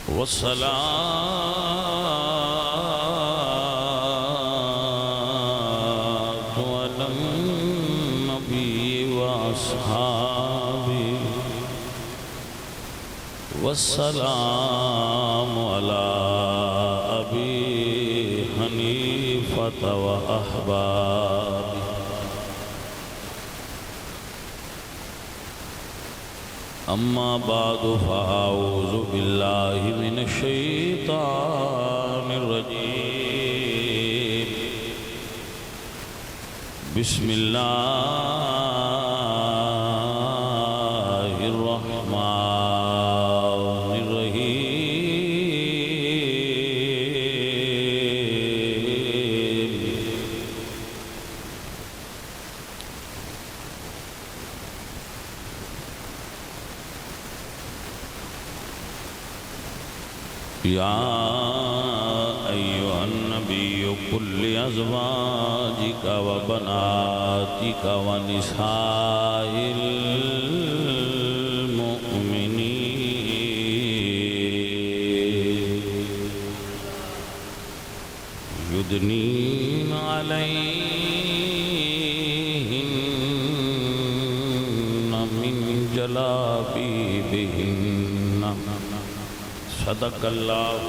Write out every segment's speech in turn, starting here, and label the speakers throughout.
Speaker 1: والصلاة على النبي وأصحابه والسلام على أبي حنيفة وأحبابه أما بعد فأعوذ بالله من الشيطان الرجيم بسم الله الرحمن الرحيم يا أيها النبي قل لأزواجك وبناتك ونساء المؤمنين يدنين عليهن من جلابيبهن صدق الله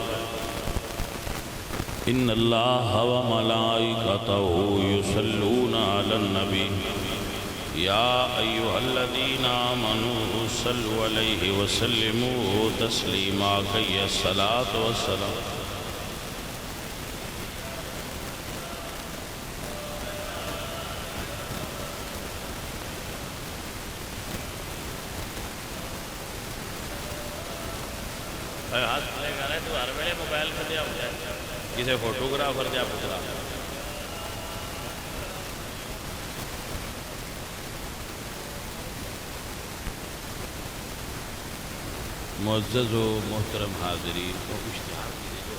Speaker 1: إن الله وملائكته يصلون على النبي يا أيها الذين آمنوا صلوا عليه وسلموا تسليما كي الصلاة والسلام ہاتھ لے گا رہے تو ہر ویلے موبائل پہ دیا ہو جائے کسی فوٹوگرافر دیا پترا معزز و محترم حاضرین کو اشتہار دیجیے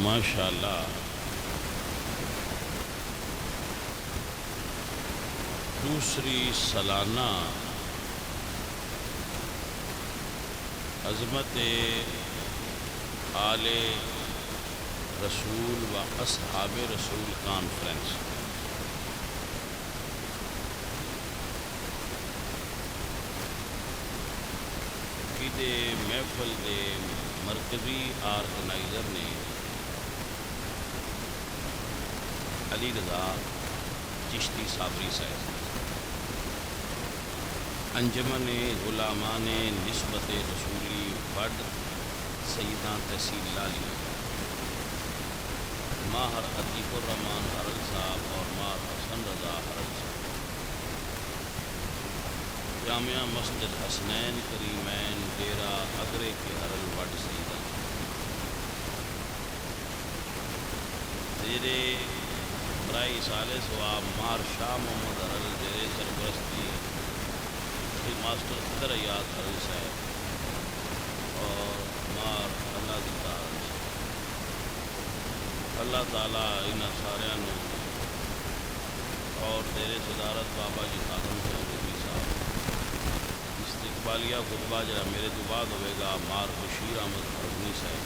Speaker 1: ماشاءاللہ دوسری سالانہ عظمت آل رسول و اصحاب رسول کانفرنس کی دے محفل دے مرکزی آرگنائزر نے علی رضا چشتی صابری صاحب انجمن غلامان نسبت رسولی وڈ سیدہ تحصیل لالی ماہر عتیق الرحمان حرل صاحب اور ماہر حسن رضا حرل صاحب جامعہ مسجد حسنین کریمین ڈیرہ اگرے کے حرل وڈ سیدہ زیرے برائی سالے سواب مار شاہ محمد حرل جرے سرپرستی ماسٹر صدر ایاد حرل صاحب اور مار اللہ دیتا حرل صاحب اللہ تعالیٰ انہاں ساریاں اور دیرے صدارت بابا جی خادم صاحب صاحب استقبالیہ خطبہ جرا میرے تو بعد ہوئے گا مار بشیر احمد فرغنی صاحب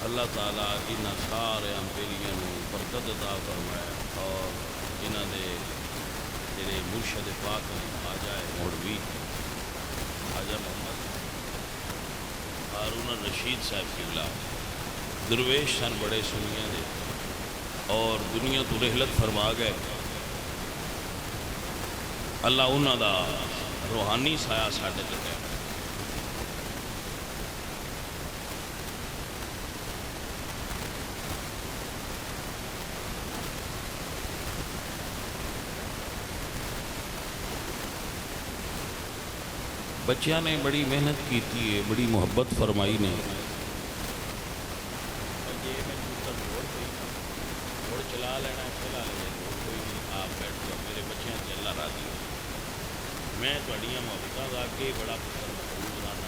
Speaker 1: اللہ تعالیٰ انہاں سارے امپیلیاں برکت عطا فرمائے اور انہاں دے جڑے مرشد پاک خواجہ موڑوی خواجہ محمد ہارون الرشید صاحب قبلہ درویش سن بڑے سنیاں دے اور دنیا تو رحلت فرما گئے اللہ انہاں دا روحانی سایہ ساڈے تے ہے بچیاں نے بڑی محنت کی ہے، بڑی محبت فرمائی نے کھلا لینا کھلا لے کوئی نہیں آپ بیٹھ جاؤ میرے بچیاں سے اللہ راضی ہو میں تھوڑیاں محبتاں دا کے بڑا پتر محبوب رانا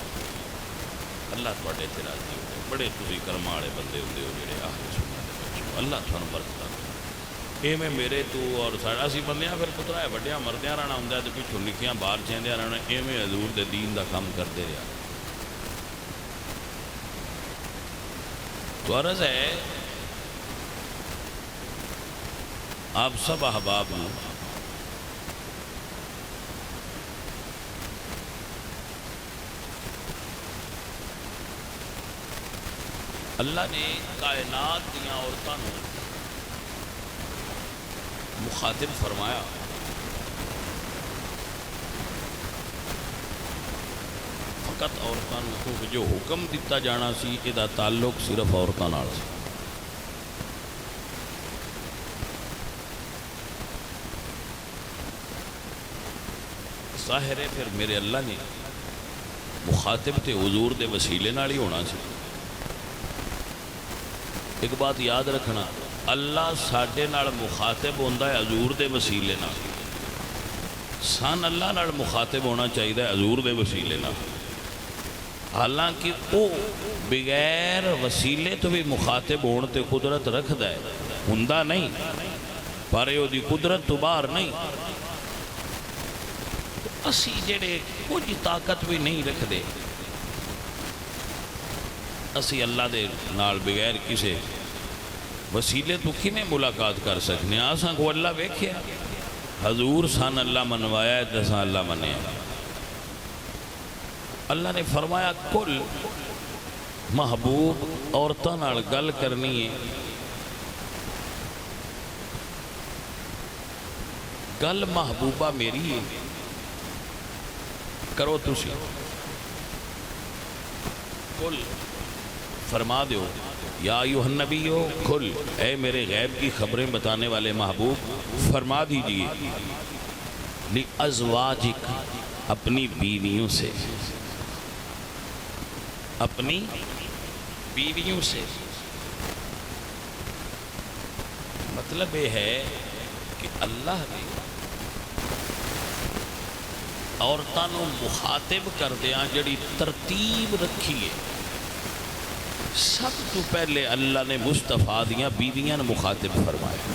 Speaker 1: اللہ تھوڑے سے راضی ہو جائے بڑے تسی کرم والے بندے ہوندے ہو جڑے اہل سنت دے بچوں اللہ تھانوں برکت دے میں میرے تو اور ساڑا سی بندیاں پھر پترا ہے وڈیاں مردیاں رہنا ہوں تو پچھوں نکیاں باہر چہندیاں رہنا ایویں حضور دے دین دا کام کرتے رہا تو عرض ہے آپ سب احباب ہوں اللہ نے کائنات دیاں عورتوں مخاطب فرمایا فقط عورتوں کو جو حکم دیتا جانا سی یہ تعلق صرف عورتوں نال سی ظاہر ہے پھر میرے اللہ نے مخاطب تے حضور دے وسیلے نال ہی ہونا سی ایک بات یاد رکھنا اللہ ساڈے نال مخاطب ہوندا ہے حضور دے وسیلے نال سان اللہ نال مخاطب ہونا چاہیے حضور دے وسیلے نال حالانکہ وہ بغیر وسیلے تو بھی مخاطب ہونے تے قدرت رکھدا ہے ہوندا نہیں پر وہ دی قدرت تو باہر نہیں اسی جڑے کچھ طاقت بھی نہیں رکھدے اسی اللہ دے نال بغیر کسے وسیلے تو کنے ملاقات کر سکنے آساں کو اللہ ویکھیا حضور سان اللہ منوایا ہے تساں اللہ منیا اللہ نے فرمایا کل محبوب عورتاں نال گل کرنی ہے گل محبوبہ میری ہے کرو تسی کل فرما دیو یا ایوہ النبیو کھل اے میرے غیب کی خبریں بتانے والے محبوب فرما دیجئے لِأَزْوَاجِكَ اپنی بیویوں سے اپنی بیویوں سے مطلب یہ ہے کہ اللہ نے عورتوں مخاطب کردیاں جڑی ترتیب رکھی ہے سب تو پہلے اللہ نے مصطفیٰ دیاں بیویاں مخاطب فرمایا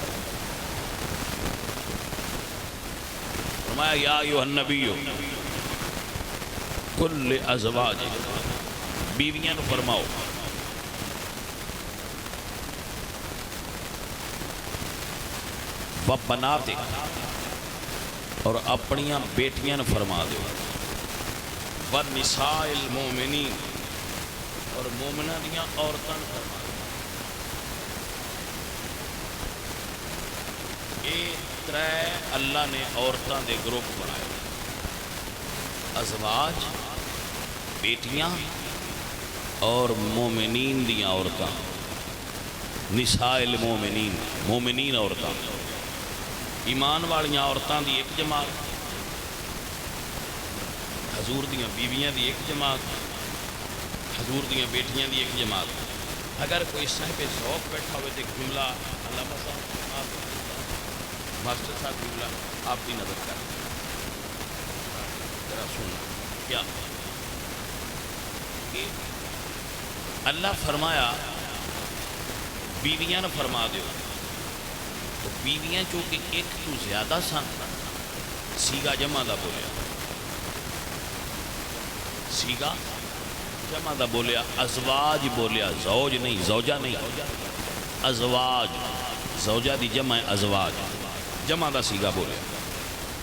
Speaker 1: فرمایا یا ایوہ النبیو کل ازواج بیویاں فرماؤ وَبَنَاتِكَ اور اپنیاں بیٹیاں فرما دو وَالنِّسَاءِ الْمُؤْمِنِينَ اور مومنہ دیاں عورتاں فرما دو یہ ترے اللہ نے عورتاں دے گروپ بنائے ازواج بیٹیاں اور مومنین دیاں عورتاں نساء المومنین مومنین عورتاں ایمان والیاں عورتاں دی ایک جماعت حضور دیاں بیویاں دی ایک جماعت حضور دیاں بیٹیاں دی ایک جماعت اگر کوئی صاحب ذوق بیٹھا ہوئے تو جملہ علامہ صاحب ماسٹر صاحب جملہ آپ بھی نظر کریں ذرا سننا کیا اللہ فرمایا بیویاں نہ فرما دیو تو بیویاں چونکہ ایک تو زیادہ سن سیگا جمع دا بولیا سیگا جمع دا بولیا ازواج بولیا زوج نہیں زوجہ نہیں ازواج زوجہ دی جمع ہے ازواج جمع دا سیگا بولیا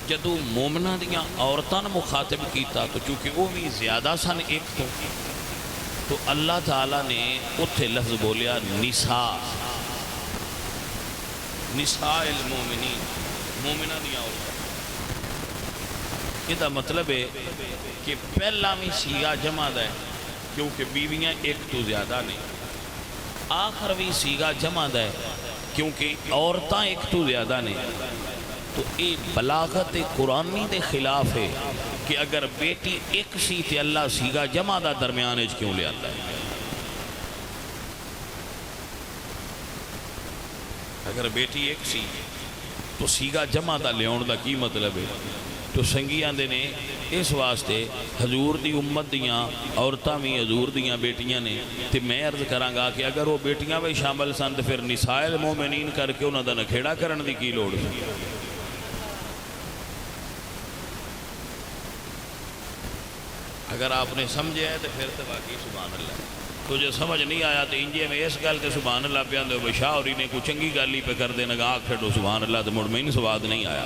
Speaker 1: جدو مومنہ دیاں عورتاں مخاطب کیتا تو چونکہ وہ بھی زیادہ سن ایک تو اللہ تعالیٰ نے اتھے لفظ بولیا نساء نساء المومنین مومنہ دیا عورتاں یہ دا مطلب ہے کہ پہلا میں سیگا جمع دا ہے کیونکہ بیویاں ایک تو زیادہ نہیں آخر بھی سیگا جمع دا ہے کیونکہ عورتاں ایک تو زیادہ نہیں تو یہ بلاغت قرآنی دے خلاف ہے کہ اگر بیٹی ایک سی تے اللہ سیگا جمع دا درمیان اچ کیوں لے آتا ہے اگر بیٹی ایک سی تو سیگا جمع دا لیاؤن دا کی مطلب ہے؟ تو سنگی آندے نے اس واسطے حضور دی امت دیاں عورتاں بھی حضور دیاں بیٹیاں نے، تے میں عرض کراں گا کہ اگر وہ بیٹیاں بھی شامل سن تے پھر نساء المومنین کر کے انہاں دا نکھیڑا کرن دی کی لوڑ سی؟ اگر آپ نے سمجھے ہے تو پھر تو باقی سبحان اللہ، تو جو سمجھ نہیں آیا تو انجے میں اس گل تے سبحان اللہ پہ آندے بشاہ ہوری نے کوئی چنگی گل ہی پہ کر دے نگاہ کھڑو سبحان اللہ تو مڑ میں نہیں سواد نہیں آیا۔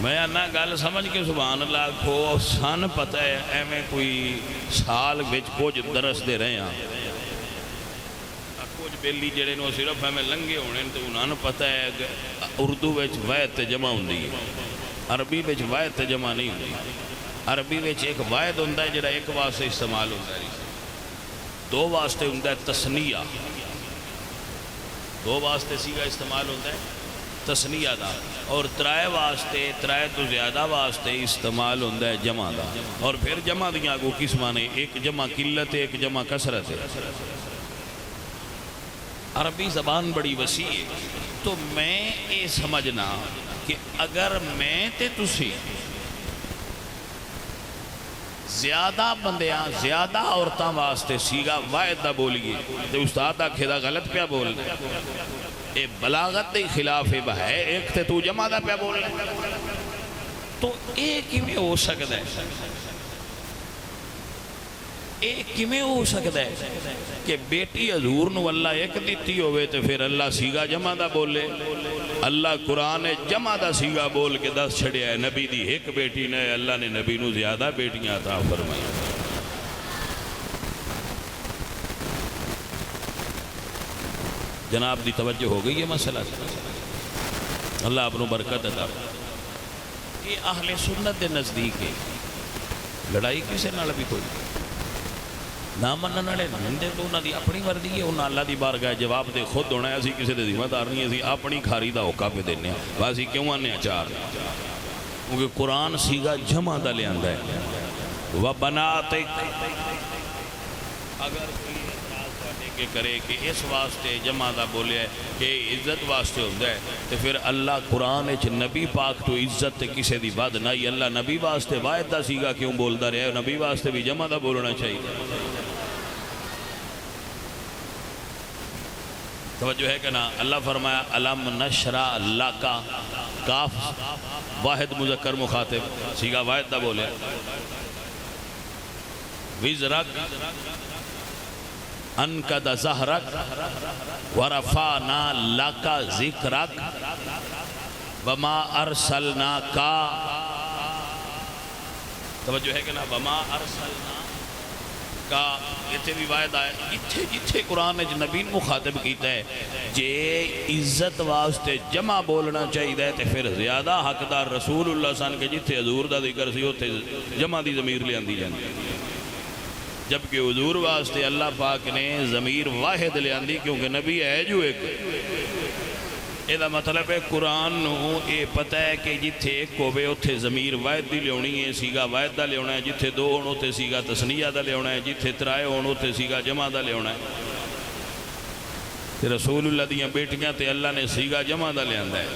Speaker 1: میں آنا گل سمجھ کے سبحان اللہ کو سن پتہ ہے ایویں کوئی سال وچ کچھ درس دے رہے ہیں، کچھ بیلی جڑے نو صرف ہمیں لنگے ہونے تو انہوں نے پتہ ہے کہ اردو وچ واحد تے جمع ہوندی ہے، عربی وچ واحد تے جمع نہیں ہوندی۔ عربی وچ ایک واحد ہوندا ہے جڑا ایک واسطے استعمال ہوندا ہے، دو واسطے ہوندا ہے تسنیہ، دو واسطے سیگا استعمال ہوندا ہے تسنیہ دا، اور ترائے واسطے ترائے تو زیادہ واسطے استعمال ہوندا ہے جمع دا، اور پھر جمع دیاں کو قسماں نے، ایک جمع قلت ہے ایک جمع کثرت ہے۔ عربی زبان بڑی وسیع ہے، تو میں یہ سمجھنا کہ اگر میں تے تسی زیادہ بندیاں زیادہ عورتاں واسطے سیگا واحد دا بولیے تو استاد آکھے دا غلط پیا بول دے، اے بلاغت دے خلاف ہے، ایک تے تو جمع دا پیا بول دے، تو ایک ہی میں ہو سکتا ہے، ایک ہی میں ہو سکتا ہے کہ بیٹی حضور نو اللہ ایک دیتی ہوئے تو پھر اللہ سیگا جمع دا بولے، اللہ قرآن جمع دا سیگا بول کے دس چھڑیا ہے، نبی دی ایک بیٹی نے، اللہ نے نبی نو زیادہ بیٹیاں عطا فرمائی۔ جناب دی توجہ ہو گئی یہ مسئلہ، اللہ اپنو برکت عطا۔ یہ اہل سنت دے نزدیک ہے، لڑائی کسے نال بھی کوئی نہ منن والے نندے تو انہاں دی اپنی مردی ہے، انہاں اللہ دی بارگاہ جواب دے خود ہونا ہے، اسی کسی دے ذمہ دار نہیں، اسی اپنی کھاری دا ہوکا پہ دینے ہیں، باسی کیوں آنے چار، کیونکہ قرآن سیگا جمع دا لے آندہ ہے۔ وَبَنَاتِكَ، اگر کوئی اعتراض کرنے کے کرے کہ اس واسطے جمع دا بولے ہے کہ عزت واسطے ہوتا ہے، تو پھر اللہ قرآن اچھ نبی پاک تو عزت تے کسے دی بد نہیں، اللہ نبی واسطے واحد دا سیگا کیوں بولدا رہے، نبی واسطے بھی جمع دا بولنا چاہیے۔ توجہ ہے کہ نا، اللہ فرمایا الم نشرح لکا، کاف واحد مذکر مخاطب سیگا واحد دا بولے، وزرک انکد زہرک ورفعنا لکا ذکرک وما ارسلناکا، توجہ ہے کہ نا، وما ارسلنا کا اتھے بھی واحد آئے، اتھے جتھے قرآن نے نبی مخاطب کیتا ہے جے عزت واسطے جمع بولنا چاہیے ہے، تو پھر زیادہ حقدار رسول اللہ صلی اللہ علیہ وسلم کے جتھے حضور دا ذکر سی اتھے جمع دی ضمیر لے آندی جاندی، جبکہ حضور واسطے اللہ پاک نے ضمیر واحد لے آندی کیونکہ نبی ہے جو ایک۔ یہ مطلب ہے قرآن نو یہ پتہ ہے کہ جتھے ایک ہوئے اتھے ضمیر واحد دی لیونی ہے، سیگا واحد دا لیونا ہے، جتھے دو ہون اتھے سیگا تسنیہ دا لیونا ہے، جتھے ترائے ہون اتھے سیگا جمع دا لیونا ہے۔ تے رسول اللہ دیاں بیٹیاں تے اللہ نے سیگا جمع دا لیاندہ ہے،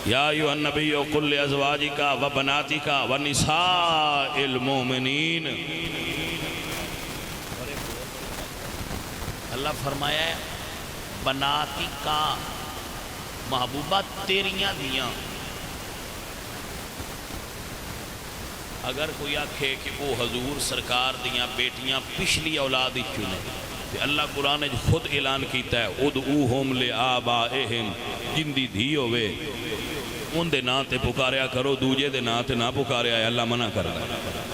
Speaker 1: یا ایھا النبی قل لازواجک و بناتک و نساء المؤمنین، اللہ فرمایا ہے بناتک محبوبہ تیریاں دیاں۔ اگر کوئی آکھے کہ وہ حضور سرکار دیاں بیٹیاں پچھلی اولاد چنے، تو اللہ قرآن نے خود اعلان کیتا ہے ادعوہم لآبائہم، جن دی دھی ہوئے ان دے نا تے پکاریا کرو، دوجے دے نا تے نہ پکاریا ہے، اللہ منع کر رہا ہے۔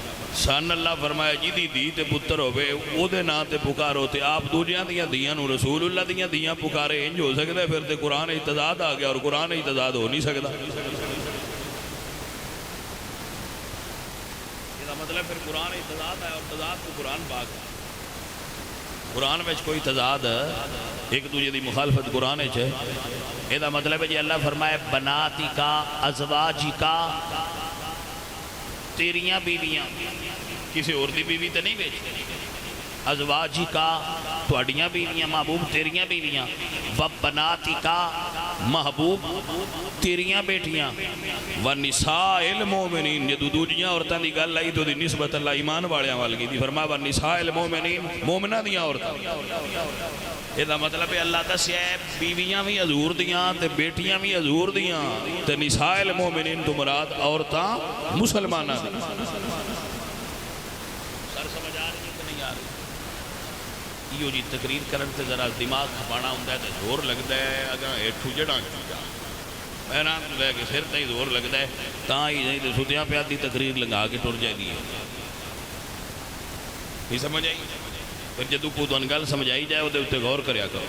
Speaker 1: سان اللہ فرمایا جی دی دی تے پتر ہوئے او دے نا تے پکارو، تے آپ دوجیاں دیاں دیاں نو رسول اللہ دیاں دیاں پکارے، انج ہو سکتا ہے پھر تے قرآن اعتداد آ گیا، اور قرآن اعتداد ہو نہیں سکتا۔ یہ مطلب پھر قرآن اعتداد ہے، اور تضاد کو قرآن پاک ہے، قرآن میں کوئی تضاد ایک دوجے دی مخالفت قرآن ہے۔ یہ مطلب ہے جی اللہ فرمائے بناتی کا ازواجی کا، تیریاں بیویاں، کسی اور دی بیوی تو نہیں بیچ، ازواجی کا تواڈیاں بیویاں محبوب تیریاں بیویاں، وبناتکا محبوب تیریاں بیٹیاں، ونساء المومنین جدو دوجیاں عورتاں دی گل آئی تو دی نسبت اللہ ایمان والیاں وال کی دی، فرمایا ونساء المومنین مومنہ دیاں عورتاں۔ یہ دا مطلب ہے اللہ دسیا ہے بیویاں بھی حضور دیاں تے بیٹیاں بھی حضور دیاں تے نساء المومنین تو مراد عورتاں مسلمانہ دی۔ سر سمجھ آ رہی ہے کہ نہیں آ رہی؟ یہ جی تقریر کرن تے ذرا دماغ کھپانا ہوندہ ہے تے زور لگتا ہے، اگر ایٹھو جڑاں کی جا میران تو لے کے سر تے زور لگتا ہے تاں ہی نہیں تے ستیاں پہ آدھی تقریر لگا کے ٹر جائے دی ہے۔ یہ سمجھ آئی؟ پھر جدو کو تو انگل سمجھائی جائے وہ دے اتے غور کریا کرو۔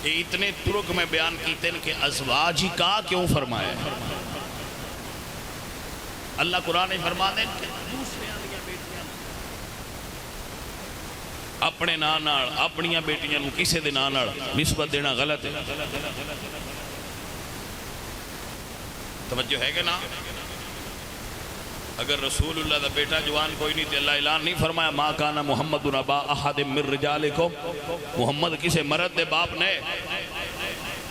Speaker 1: یہ اتنے ترک میں بیان کیتے ہیں کہ ازواج کا کیوں فرمایا ہے؟ اللہ قرآن فرما دیں کہ دوسرے آدھیاں بیٹیاں اپنے ناناڑ اپنیاں بیٹیاں نو کسے دے ناناڑ نسبت دینا غلط ہے۔ توجہ ہے کہ نا؟ اگر رسول اللہ دا بیٹا جوان کوئی نہیں تھے اللہ اعلان نہیں فرمایا ما کانا محمد ابا احد من رجالکم، محمد کسے مرد دے باپ نے،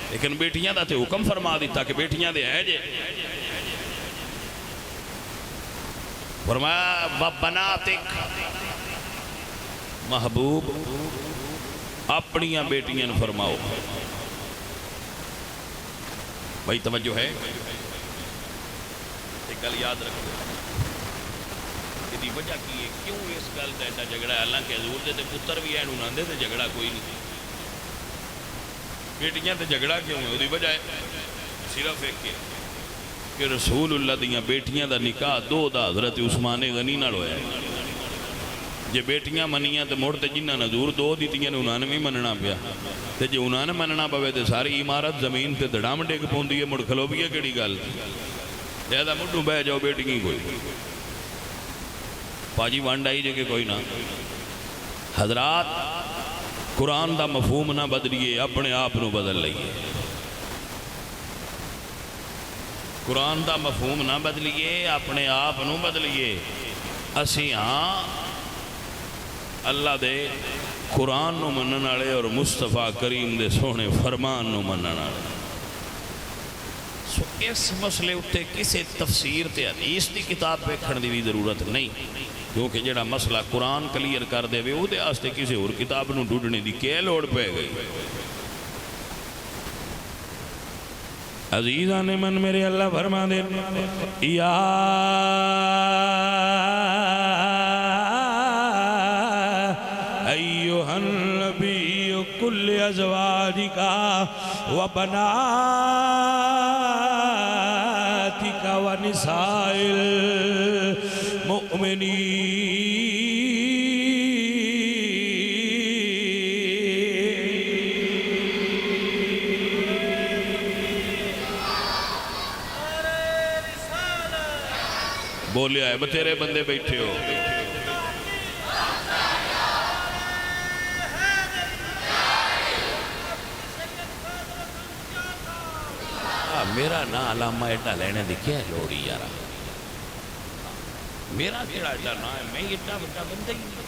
Speaker 1: لیکن بیٹیاں دا تے حکم فرما دیتا کہ بیٹیاں دے ہے جے، فرمایا وبناتک محبوب اپنیاں بیٹیاں فرماؤ۔ بھائی توجہ ہے؟ ایک گل یاد رکھو، یہ وجہ کی ہے کیوں اس گل کا ایڈا جھگڑا ہے؟ حالانکہ حضور دے تے پتر بھی ہیں انہوں نے تے جھگڑا کوئی نہیں، بیٹیاں تے جھگڑا کیوں ہے؟ وہ وجہ ہے صرف ایک کہ رسول اللہ دیاں بیٹیاں دا نکاح دو دا حضرت عثمان غنی نال ہویا ہے۔ جے بیٹیاں منیاں تے مڑ تے جنہاں نے حضور دو دیتیاں نے انہاں نے بھی مننا پیا، تے جے انہاں نے مننا پوے تے ساری عمارت زمین تے دڑام ڈگ پوندی ہے، مڑ کھلو بھی ہے کیڑی گل؟ زیادہ مڈوں بہ جاؤ بیٹی کوئی پاجی وانڈ آئی جے کہ کوئی نہ۔ حضرات قرآن دا مفہوم نہ بدلیے، اپنے آپ نو بدل لئیے۔ قرآن دا مفہوم نہ بدلیے، اپنے آپ نو بدلیے۔ اسی ہاں اللہ دے قرآن نو منن والے اور مصطفیٰ کریم دے سونے فرمان نو منن والے۔ اس مسئلے اٹھے کسے تفسیر تے حدیث دی کتاب پہ کھڑ دی بھی ضرورت نہیں، کیونکہ جڑا مسئلہ قرآن کلیئر کر دے وے او دے آستے کسے اور کتاب نو ڈھونڈنے دی کیا لوڑ پہ گئی؟ عزیزان من میرے اللہ فرما دے یا ایوہ النبی کل ازواجکا وبناتک ونساء بولیا ہے بتیرے بندے بیٹھے ہو۔ میرا نا علامہ ایڈا لینے دی کیا لوڑی یارا؟ میرا کیڑا ایڈا نا ہے؟ میں ایڈا بڑا بندہ ہی نہیں،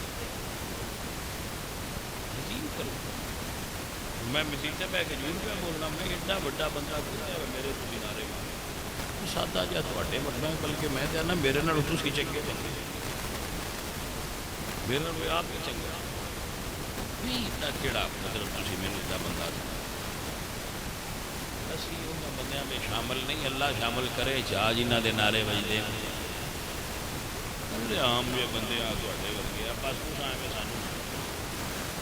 Speaker 1: میں مسیطے پہ کجور پہ بولنا، میں ایڈا بڑا بندہ میرے تو کنارے سادہ جا تھوڑے بڑھنا ہے، بلکہ میں تے نا میرے نال تس کی چنگے بندے، میرے نال آپ کی چنگے نہیں ایڈا کیڑا مطلب تسی میں نے ایڈا بندہ تھا اسی انہاں بندیاں میں شامل نہیں، اللہ شامل کرے چاہ جنہ دے نعرے بجدے ہیں عام یہ بندے آ تھوڑے ورگے بس اس آئے میں سانو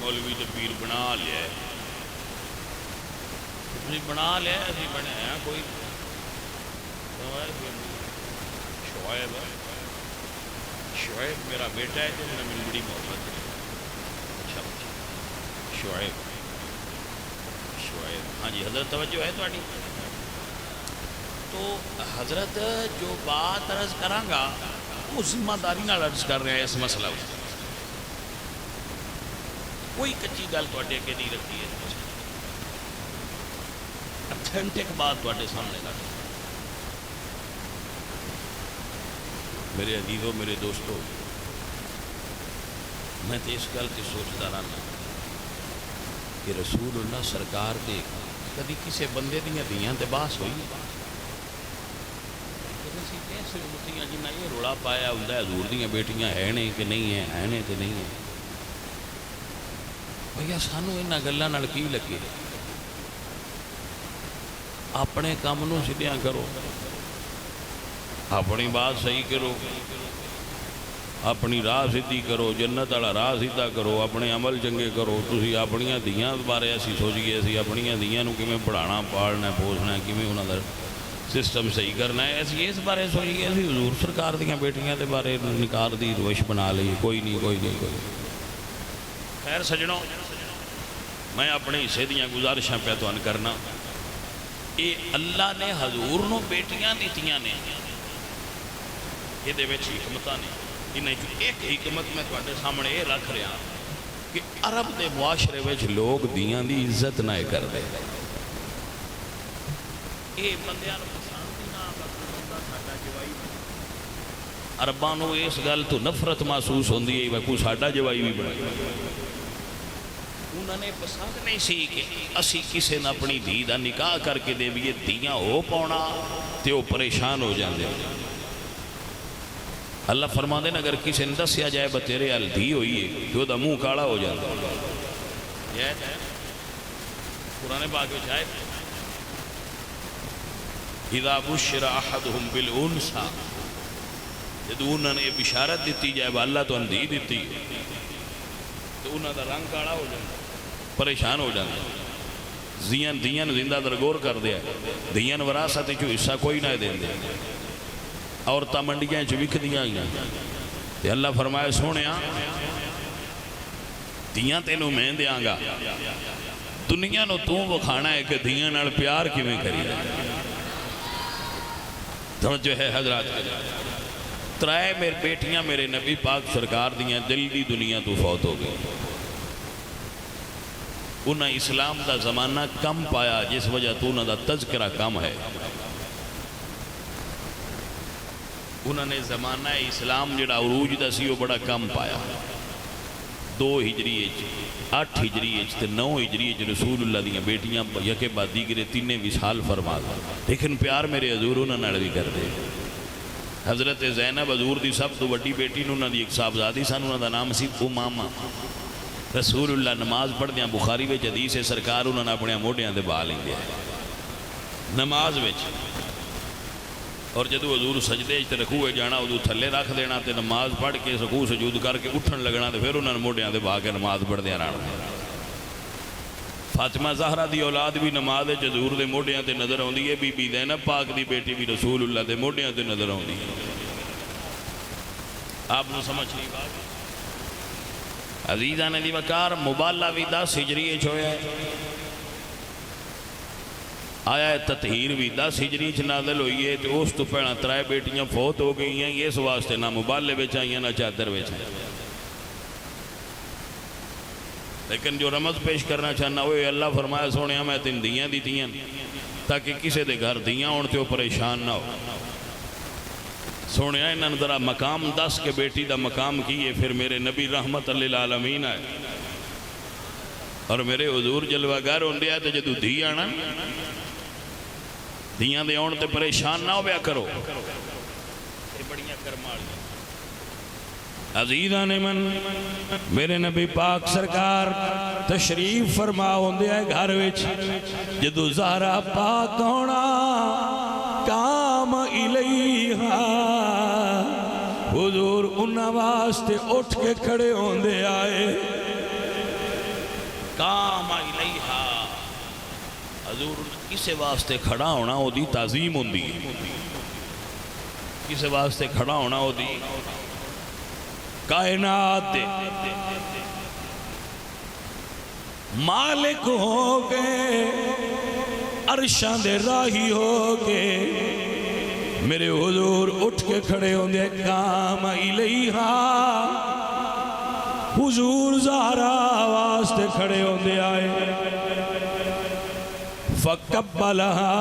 Speaker 1: مولوی تے پیر بنا لیا ہے، بنا لیا اسی بنے ہیں کوئی شعیب میرا بیٹا ہے تو میری بڑی محبت ہے۔ اچھا شعیب ہاں جی حضرت توجہ ہے تھوڑی؟ تو حضرت جو بات عرض کراں گا وہ ذمہ داری نال عرض کر رہے ہیں اس مسئلہ کو، کوئی کچی گل تواڈے اگے نہیں رکھی ہے، اتھینٹک بات تواڈے سامنے رکھ۔ میرے عزیزوں میرے دوستوں میں تو اس گل سے سوچتا رہنا کہ رسول اللہ سرکار دے کدی کسی بندے دیا دیاں تے بحث ہوئی جنہیں یہ رولا پایا ہوں حضور دیا بیٹیاں ہے نے کہ نہیں ہے نے کہ نہیں ہے بھیا سانو انہاں گلاں نال کی لگے اپنے کام نو سیدھیاں کرو اپنی بات صحیح کرو اپنی راہ سیدھی کرو جنت والا راہ سیدھا کرو اپنے عمل چنگے کرو تسی اپنیاں دیاں بارے اسی سوچیے اسی اپنیاں دیاں نو کیویں پڑھانا پالنا پوسنا کیویں انہاں دا سسٹم صحیح کرنا ہے اسی اس بارے سوچیے اسی حضور سرکار دیاں بیٹیاں دے بارے نکار دی روش بنا لئیے کوئی نہیں خیر سجنوں میں اپنے حصے دیاں گزارشاں پہ تو ان کرنا اے اللہ نے حضور نو بیٹیاں دیتیاں نے یہ دے وچ حکمتاں نے انہیں ایک حکمت میں تواڈے سامنے یہ رکھ رہا کہ عرب دے معاشرے وچ لوگ دیاں دی عزت نہ کردے یہ بندیاں نو پسند ہی نہ بندہ ساڈا جوائی عرباں نو اس گل تو نفرت محسوس ہوندی ہے کوئی ساڈا جوائی بھی بنائے انہوں نے پسند نہیں سی کہ اسی کسے نہ اپنی دھی دا نکاح کر کے دے بھی دیاں ہو پاؤنا تے وہ پریشان ہو جاندے اللہ فرما دے اگر کسی نے دسیا جائے با تیرے ال دھی ہوئی ہے تو دا منہ کالا ہو جاتا یہ ہے قرآن پاک میں شاید اذا بشر احدهم بالانثى جدو انہوں نے بشارت دیتی جائے با اللہ تو اندھی دیتی تو انہوں دا رنگ کالا ہو جاتا پریشان ہو جاتا دیاں زندہ درگور کر دیا دیاں وراثت جو حصہ کوئی نہ دے دے عورتاں منڈیاں وک دیاں تے اللہ فرمائے سونیا دیاں تینوں میں دیاں گا دنیا نو تو وکھانا ہے کہ دیاں نال پیار کیویں کری توجہ ہے حضرات ترائے میرے بیٹیاں میرے نبی پاک سرکار دیاں دل دی دنیا تو فوت ہو گئی انہاں اسلام دا زمانہ کم پایا جس وجہ تو انہاں دا تذکرہ کم ہے انہوں نے زمانہ اسلام جڑا عروج دا سی وہ بڑا کم پایا 2 ہجری 8 ہجری 9 ہجری رسول اللہ دیاں بیٹیاں یکے بعد دیگرے 3 وصال فرما دا لیکن پیار میرے حضور انہوں نے بھی کر دے حضرت زینب حضور دی سب تو بڑی بیٹی انہوں دی ایک صاحبزادی سن انہوں دا نام سی امامہ رسول اللہ نماز پڑھ دیاں بخاری وچ حدیث سرکار انہوں نے اپنے موڈیاں دے بال لیں دیا نماز وچ اور جدو حضور سجدے تے رکوع جانا ادو تھلے رکھ دینا تے نماز پڑھ کے رکوع سجود کر کے اٹھن لگنا تے پھر انہوں نے موڈیاں دے با کے نماز پڑھ دیا رہنا فاطمہ زہرا دی اولاد بھی نماز حضور دے موڈیاں تے نظر آندی ہے بی بی زینب پاک دی بیٹی بھی رسول اللہ دے موڈیاں تے نظر آندی ہے آپ نے سمجھ نہیں بات عزیزہ نے دی وکار مبالہ بھی 10 ہجری چھویا ہے آیا ہے تطہیر بھی 10 ہجری نازل ہوئی ہے تو اس تو پہنا 3 بیٹیاں فوت ہو گئی ہیں اس واسطے نہ مبالے بچ آئی ہیں نہ چادر بچ آئی لیکن جو رمز پیش کرنا چاہنا ہوئے اللہ فرمایا سونے میں تین دیاں دیتیاں تاکہ کسی دے گھر دیاں اونتے ہو پریشان نہ ہو سونے انہوں ذرا مقام 10 کے بیٹی دا مقام کیے پھر میرے نبی رحمت للعالمین آئے اور میرے حضور جلوہ گر ہوندے آئے تو جدو دی آنا دیاں دے اون تے پریشان نہ ہو بیا کرو بڑیاں کرمالی عزیزان من میرے نبی پاک سرکار تشریف فرما ہوندے آئے گھر وچ جدو زہرا پاک ہونا کام الیہا حضور انہاں واسطے اٹھ کے کھڑے ہوندے آئے کام الیہا حضور کسے واسطے کھڑا ہونا ہو دی تعظیم ہوندی کسے واسطے کھڑا ہونا ہو دی کائنات دے مالک ہو گئے عرشاں دے راہی ہو گئے میرے حضور اٹھ کے کھڑے ہوں گے کام الیہا حضور زہرا واسطے کھڑے ہوں گے آئے فقبلہا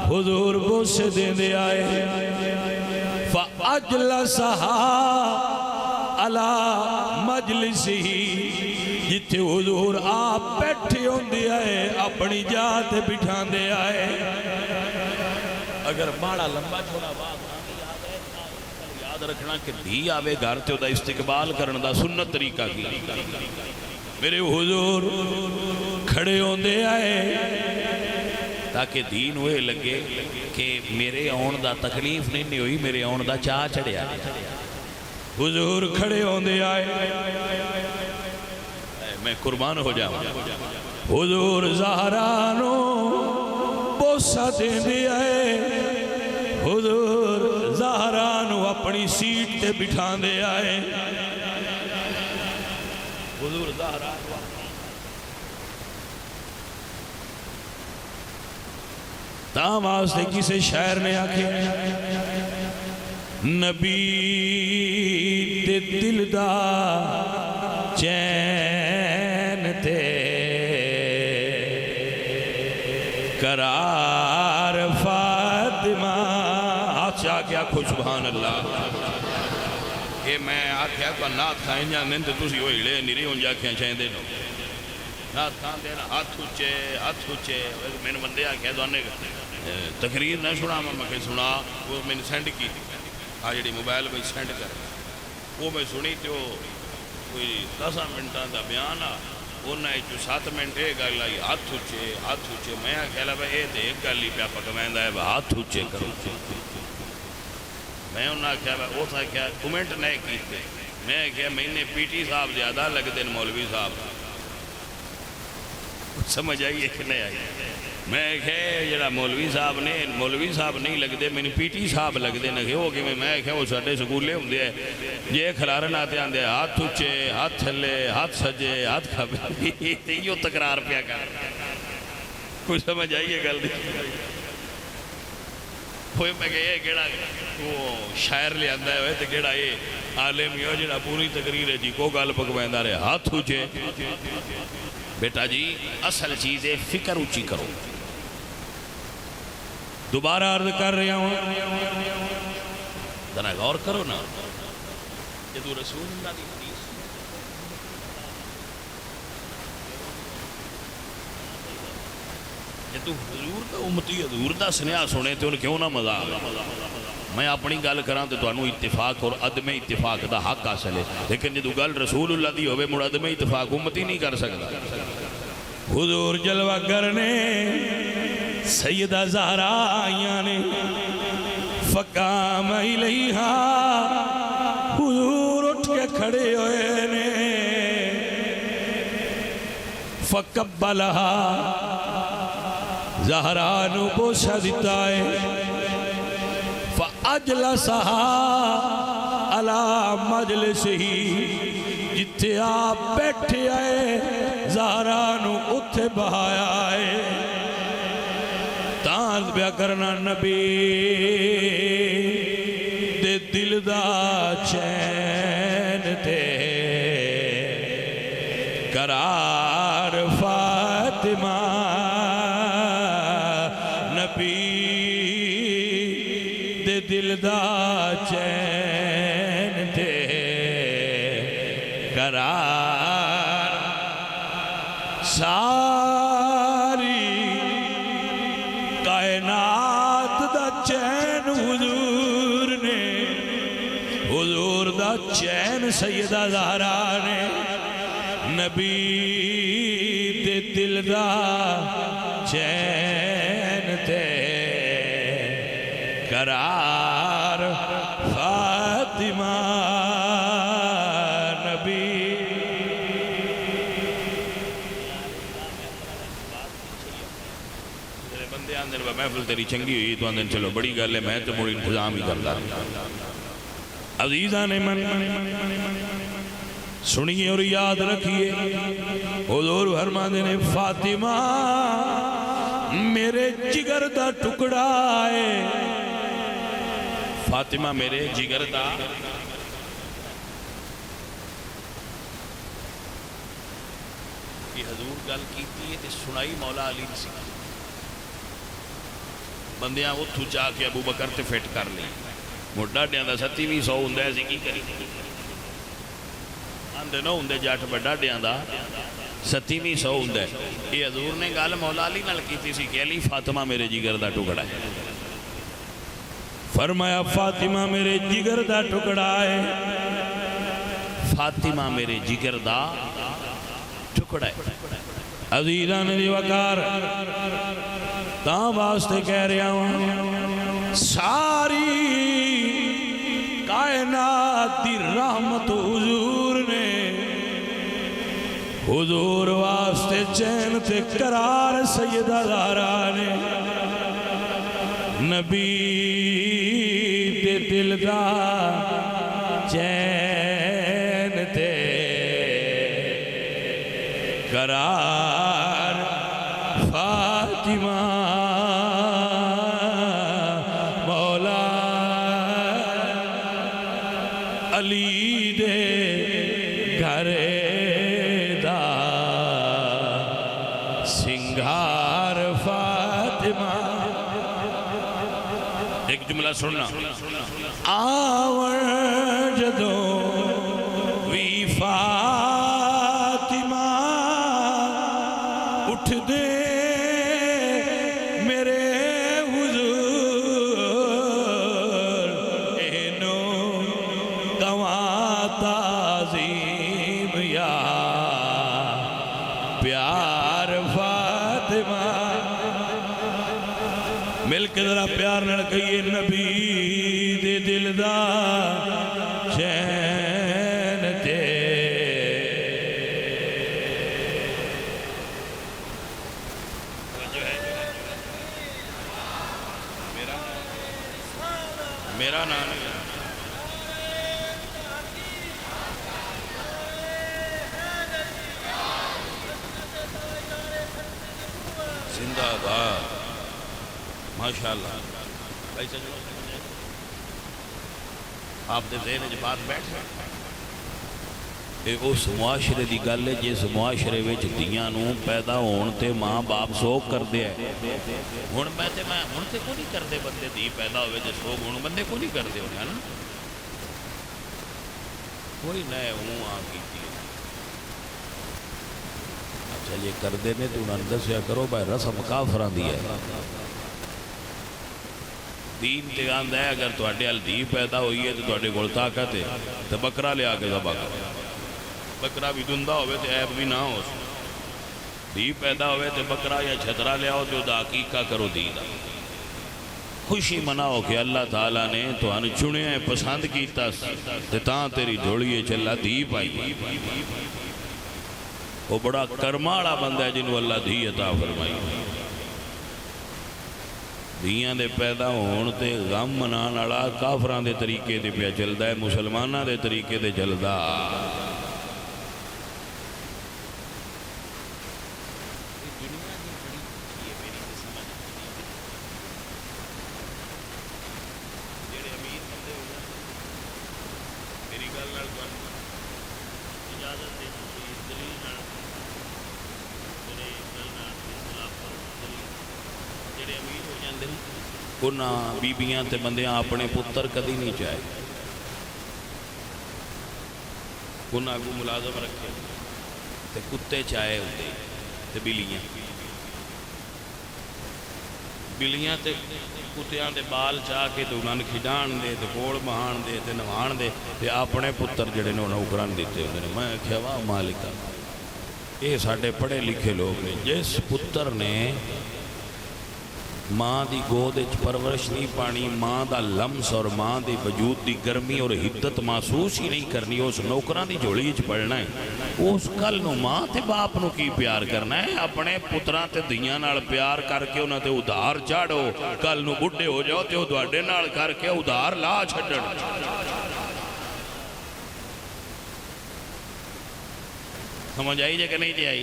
Speaker 1: حضور بوسے دے دے آئے فاجلسہا
Speaker 2: الا مجلس ہی جتھے حضور آپ بیٹھے ہوندے آئے اپنی جات بٹھا دے آئے اگر بڑا لمبا چھوڑا بات یاد رکھنا کہ دھی آوے گھر تے دا استقبال کرن دا سنت طریقہ کی میرے حضور کھڑے ہوندے آئے تاکہ دین ہوئے لگے کہ میرے آن دا تکلیف نہیں ہوئی میرے آن دا چاہ چڑھیا حضور کھڑے ہوندے آئے میں قربان ہو جاؤں حضور زہرانو بوسہ دیندے آئے حضور زہرانو اپنی سیٹ تے بٹھا دے آئے حضور زہرانو تاں واسطے کسے شاعر نے آکھے نبی دے دل دا چین تے قرار فاطمہ ہاتھ چاہ کیا کھو سبحان اللہ کہ میں آکھیا کو نات کھائیں جا نند تُسی ہوئی لے نیری ہوں جا کھیں چاہیں دے نو نات کھائیں دینا ہاتھ اچھے میں نے بندے آکھیا تو آنے تقریر نہ سنا میں کہ سنا وہ میں نے سینڈ کی جڑی موبائل میں سینڈ کر وہ میں سنی تو کوئی 10 منٹاں دا بیان آ انہیں جو 7 منٹ یہ گل آئی ہاتھ اچھے میں کہلا بھائی یہ تو ایک گل ہی پیا پکویندا ہے ہاتھ اچھے کرو میں انہیں کہا بھائی وہ تھا کیا کمنٹ نہیں کیتے میں کہا میں نے پی ٹی صاحب زیادہ لگتے ہیں مولوی صاحب سمجھ آئیے کہ نہیں آئی میں کہا جڑا مولوی صاحب نہیں لگتے میں نے پی ٹی صاحب لگتے ہیں وہ کہ میں کہا وہ ساڈے سکولے ہوں دے یہ کھلارن آتے آندے ہاتھ اچھے ہاتھ تھلے ہاتھ سجے ہاتھ کھبے یہ تکرار پیا کر کچھ سمجھ آئیے گل ہوئے میں کہا یہ کیڑا وہ شاعر لے آندہ ہے تو کیڑا یہ عالمی ہو جڑا پوری تقریر ہے جی کو گل پکویندا رہے ہاتھ اچھے بیٹا جی اصل چیز ہے فکر اونچی کرو دوبارہ عرض کر رہا ہوں ذرا غور کرو نا جدو رسول اللہ دی حدیث جدو حضور دا امتی حضور دا سنیا سنے تو ان کیوں نہ مزہ میں اپنی گل کراں تو تانوں اتفاق اور عدم اتفاق دا حق حاصل ہے لیکن جدو گل رسول اللہ دی ہوئے مڑ عدم اتفاق امتی نہیں کر سکتا حضور جلوہ کرنے سیدہ زہرا آئیاں نے فقام الیہا حضور اٹھ کے کھڑے ہوئے نے فقبلہا زہرا نو بوسہ دیتا ہے فاجلسہا علی مجلس ہی جتھے آپ بیٹھے آئے زہرا نو اتھے بہایا آئے تاند بیا کرنا نبی دے دل دا چین تے قرار فاطمہ نبی دے دل دا چین تے قرار ساری کائنات دا چین حضور نے حضور دا چین سیدہ زہرا نے نبی دے دل دا چین تے قرار فاطمہ نبی بندے آندھن محفل تیری چنگی ہوئی تو آندھن چلو بڑی گل ہے میں تو مڑی انتظام ہی کرتا عزیزہ نے من سنیے اور یاد رکھیے حضور فرماندے نے فاطمہ میرے جگر دا ٹکڑا ہے فاطمہ میرے جگر دا یہ حضور گل کیتی ہے تے سنائی مولا علی سی بندیاں اتھو جا کے ابو بکر تے فٹ کر لی موڈا ڈیاں دا 70 100 ہوندا ہے سی کی کری آندے نہ ہوندے جٹ بڑا ڈیاں 37ویں 100 ہوندا ہے. یہ حضور نے گل مولا علی نال کیتی سی کہ علی فاطمہ میرے جگر دا ٹکڑا ہے. فرمایا فاطمہ میرے جگر دا ٹکڑا ہے، فاطمہ میرے جگر دا ٹکڑا ہے. عزیزان دی وقار تاں واسطے کہہ رہا ہوں ساری کائنات دی رحمت حضور نے، حضور واسطے چین تے قرار سیدہ زہرا نے، نبی دے دل دا چین تے قرار فاطمہ مولا علی دے گھر دا سنگھار فاطمہ. ایک جملہ سننا، آور جدوں وی فاطمہ اٹھ دے میرے حضور، اینو تواں تعظیم یا پیار فاطمہ. مل کے ذرا پیار نہ کہیے نبی دے دل دا چین تے میرا نام زندہ باد ماشاءاللہ. آپ دے ذہن وچ بات بیٹھ یہ اس معاشرے دی گل ہے جس معاشرے وچ دیاں نوں پیدا ہون تے ماں باپ سوگ کردے ہے. ہن میں تے کو نہیں کردے بندے دی پیدا ہوئے تے سوگ ہن بندے کو نہیں کردے ہونے نا کوئی نہ ہوں آ کیتی. اچھا یہ کردے نے تو انہاں دسیا کرو بھائی رسم کافراں دی ہے. دین تے آندا ہے اگر تواڈے ال دھی پیدا ہوئی ہے تے تواڈے کول طاقت ہے تے بکرا لیا کے ذبح کرو. بکرا بھی دندا ہوئے تے عیب بھی نہ ہو. دھی پیدا ہوئے تے بکرا یا چھترا لیاؤ تے دا عقیقہ کرو دی دا. خوشی مناؤ کہ اللہ تعالیٰ نے تو ان چنے ہیں پسند کیتا تے تاں تیری جھوڑیے چلا دھی پائی. وہ بڑا کرماڑا بندہ ہے جنہوں اللہ دھی عطا فرمائی. دیاں دے پیدا ہون تے غم منان والا کافراں دے طریقے تے پیا چلدا ہے، مسلماناں دے طریقے تے چلدا. انہاں بیبیاں تے بندیاں اپنے پتر کدی نہیں چاہے. انہاں کو ملازم رکھے تے کتے چاہے ہوتے تے بلیاں تے کتیاں دے بال چاہ کے تے انہاں نے کھجان دے تے کول بہان دے تے نوان دے تے اپنے پتر جڑے نے انہاں اکران دیتے ہوندے نے. میں کہیا واہ مالکا یہ ساڈے پڑھے لکھے لوگ نے جس پتر نے ماں دی گود وچ پرورش نہیں پانی، ماں دا لمس اور ماں دی وجود دی گرمی اور حدت محسوس ہی نہیں کرنی، اس نوکراں دی جھولی وچ پڑھنا ہے. اس کل نو ماں تے باپ نو کی پیار کرنا ہے؟ اپنے پتراں تے دھیاں نال پیار کر کے انہاں تے ادھار چاڑو. کل نو بڈھے ہو جاؤ تے او تواڈے نال کر کے ادھار لا چھڈن. سمجھ آئی جے کہ نہیں جی آئی؟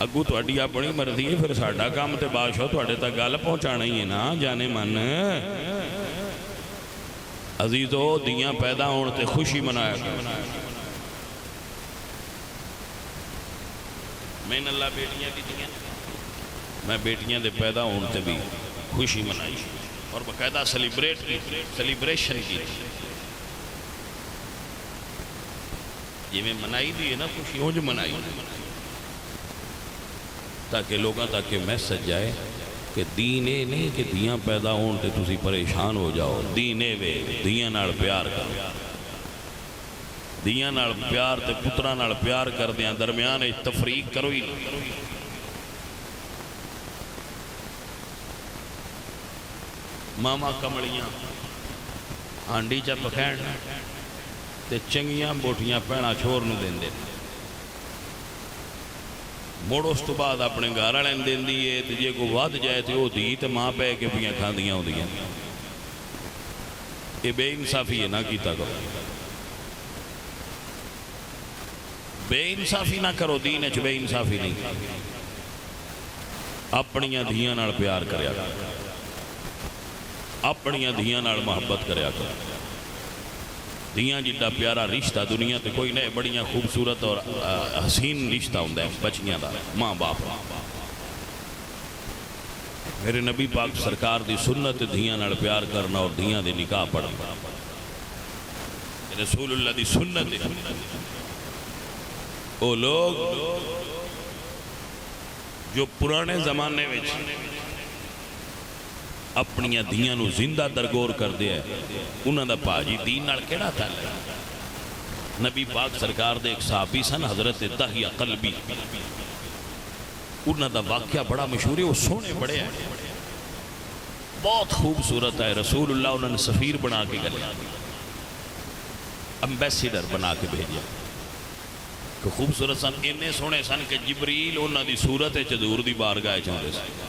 Speaker 2: اگو تواڈی اپنی مرضی ہے، پھر ساڈا کام تے بادشاہ تواڈے تک گل پہنچانا ہی ہے نا جانے من. عزیزو دیاں پیدا ہون تے خوشی منایا کرو. میں اللہ بیٹیاں کی دیاں میں بیٹیاں دے پیدا ہون تے بھی خوشی منائی اور باقاعدہ سیلیبریشن کی. جی میں منائی دی ہے نا خوشی ہوں جو منائی تاکہ لوگوں تک میسج جائے کہ دین اے نہیں کہ دیاں پیدا ہون تے تسی پریشان ہو جاؤ. دین اے وے دیاں نال پیار کرو, دیاں نال پیار تے پتراں نال پیار کر دیاں درمیان تفریق کرو ہی نہیں. ماما کمڑیاں ہانڈی چا پکھین تے چنگیاں بوٹیاں پینا چھوڑ نو دین دے مڑ اس تو بعد اپنے گھر والے دین دیے تے جے کو ود جائے تے وہ دی تے ماں پہ کے پیاں کھاندیاں ہوندیاں. یہ بے انصافی ہے نہ کیتا کرو, بے انصافی نہ کرو. دین وچ بے انصافی نہیں. اپنیاں دھیاں نال پیار کریا کرو, اپنیاں دھیاں نال محبت کریا کرو. دیاں جڑا پیارا رشتہ دنیا تے کوئی نہیں. بڑیاں خوبصورت اور حسین رشتہ ہوندہ ہے بچیاں دا ماں باپ. میرے نبی پاک سرکار دی سنت دھیاں نال پیار کرنا اور دھیاں دے نکاح پڑھنا رسول اللہ دی سنت ہے. وہ لوگ جو پرانے زمانے میں اپنیاں دھیاں نو زندہ درگور کر دیا ہے انہاں دا پاجی دین نال کیڑا تھا. نبی پاک سرکار دے ایک صحابی سن حضرت داہیہ قلبی, انہاں دا واقعہ بڑا مشہور ہے. وہ سونے بڑے ہیں, بہت خوبصورت ہے. رسول اللہ انہوں نے سفیر بنا کے گئے, امبیسیڈر بنا کے بھیجا. کہ خوبصورت سن, انہیں سونے سن کہ جبریل انہاں دی صورت حضور دی بارگاہ چاہتے سن.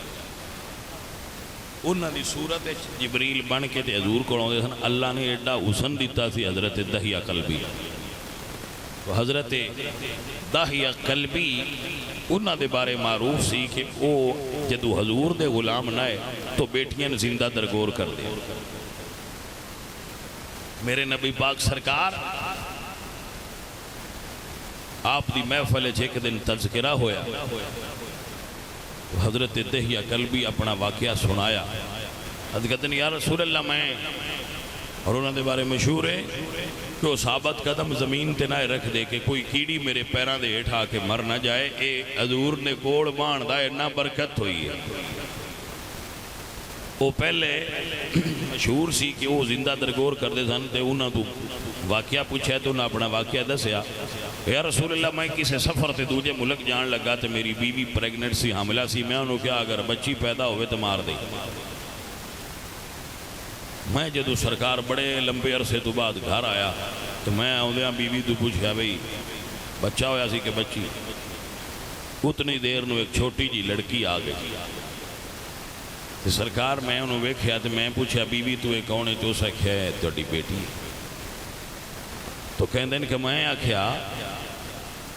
Speaker 2: انہاں دی صورت جبریل بن کے تے حضور کو آتے سن. اللہ نے ایڈا حسن دیتا سی حضرت داہیہ قلبی. تو حضرت داہیہ قلبی انہاں دے بارے معروف سی کہ وہ جدو حضور دے غلام نہ ہے تو بیٹیاں زندہ درگور کر دے. میرے نبی پاک سرکار آپ دی محفل ایک دن تذکرہ ہویا, حضرت داہیہ قلبی اپنا واقعہ سنایا. حضرت نے یا رسول اللہ میں, اور انہوں نے بارے مشہور ہے کہ وہ ثابت قدم زمین تے نہ رکھ دے کہ کوئی کیڑی میرے پیران دے ہٹھا کے مر نہ جائے. اے حضور نے کوڑ مان دا اتنا برکت ہوئی ہے. وہ پہلے مشہور سی کہ وہ زندہ درگور کر دے سن. تے انہوں تو واقعہ پوچھا تو انہوں اپنا واقعہ دسیا. یا رسول اللہ میں کسی سفر تے دوجے ملک جان لگا تے میری بیوی پریگننٹ سی, حاملہ سی. میں انہوں کیا اگر بچی پیدا ہوئے تو مار دے. میں جدو سرکار بڑے لمبے عرصے تو بعد گھر آیا تو میں آدھا بیوی تو پوچھا بھئی بچہ ہویا سی کہ بچی. اتنی دیر نو ایک چھوٹی جی لڑکی آ گئی. تو سرکار میں انہوں ویکھیا تو میں پوچھا بیوی تو ایک کون ہے تو سکھیا ہے تیری بیٹی. تو کہندے ہیں کہ میں آکھیا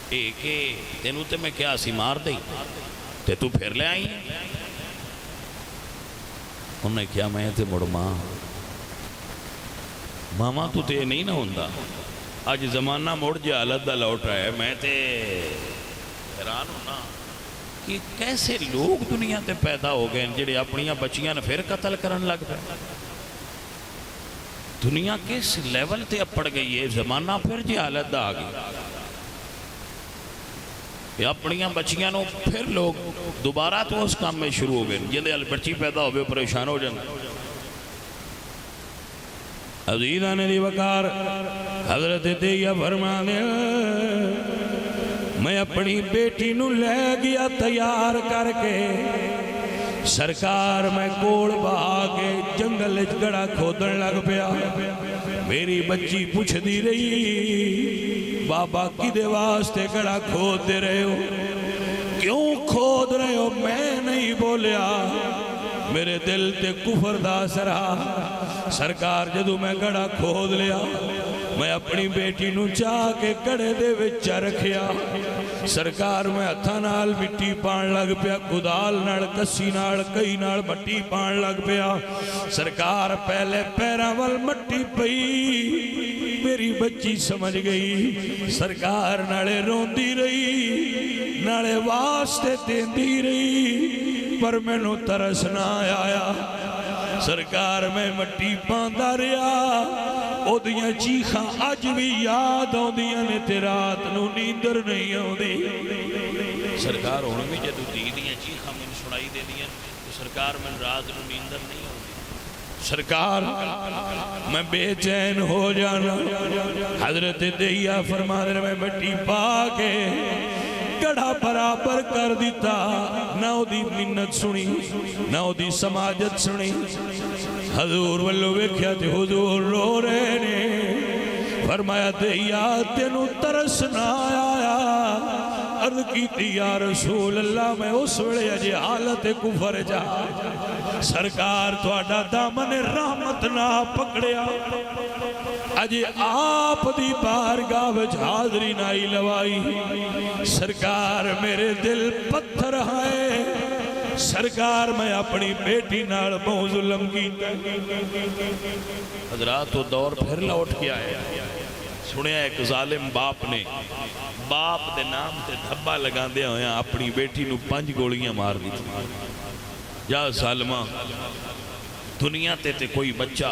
Speaker 2: کہ تینوں تے میں کیا سی مار دئی تے تو پھر لے آئی. انہوں نے کیا میں تے مڑ ماں ماما تو تے نہیں نہ ہوندہ. آج زمانہ مڑ جا حالت دا لوٹ رہا ہے. میں تے حیران ہونا کہ کیسے لوگ دنیا تے پیدا ہو گئے جڑے اپنیاں بچیاں نے پھر قتل کرن لگ پے. دنیا کس لیول تے اپڑ گئی ہے, زمانہ پھر جی حالت دا آ گئی. اپنیاں بچیاں نو پھر لوگ دوبارہ تو اس کام میں شروع ہو گئے جندے بچی پیدا ہو گئے پریشان ہو جانا. عزیزان دی وقار حضرت داہیہ فرمانے میں اپنی بیٹی نو لے گیا تیار کر کے. سرکار میں کوڑ بہا کے جنگل گڑا کھودن لگ پیا. میری بچی پوچھ دی رہی بابا کدے واسطے گڑا کھود دے رہے ہو, کیوں کھود رہے ہو؟ میں نہیں بولیا, میرے دل تے کفر دا سرا. سرکار جدو میں گڑا کھود لیا میں اپنی بیٹی نو چاہ کے گڑے دے وچ رکھیا. سرکار میں ہتھاں نال مٹی پان لگ پیا, کدال نال کسی نال کئی نال مٹی پان لگ پیا. سرکار پہلے پیراں ول مٹی پئی, میری بچی سمجھ گئی. سرکار نالے روندی رہی نالے واسطے دیندی رہی, پر مینوں ترس نہ آیا. سرکار میں مٹی پاندا رہا او دیاں چیخاں اج بھی یاد آندیاں نے تے رات نو نیندر نہیں آندی سرکار ہن بھی جدوں دی دیاں چیخاں مینوں سنائی دیندیاں تے سرکار میں رات نو نیندر نہیں آندی سرکار میں بے چین ہو جانا حضرت دیا فرما دے میں مٹی پا کے گڑھا برابر کر دیتا نہ او دی منت سنی نہ او دی سماجت سنی حضور والو ویکھیا تے حضور رو رہے نے فرمایا دیا تینوں ترس نہ آیا عرض کیتی یا رسول اللہ میں اس ویلے اجے حالت کفر جا سرکار تہاڈا دامن رحمت نہ پکڑیا اجے آپ دی بارگاہ وچ حاضری نائی لوائی سرکار میرے دل پتھر ہائے سرکار میں اپنی بیٹی نال بہت ظلم کیتا حضرات تو دور پھر لوٹ کے آئے سنیا ایک ظالم باپ نے باپ دے نام تے دھبا لگا دیا ہویا اپنی بیٹی نو 5 گولیاں مار دی یا ظالمہ دنیا تے کوئی بچہ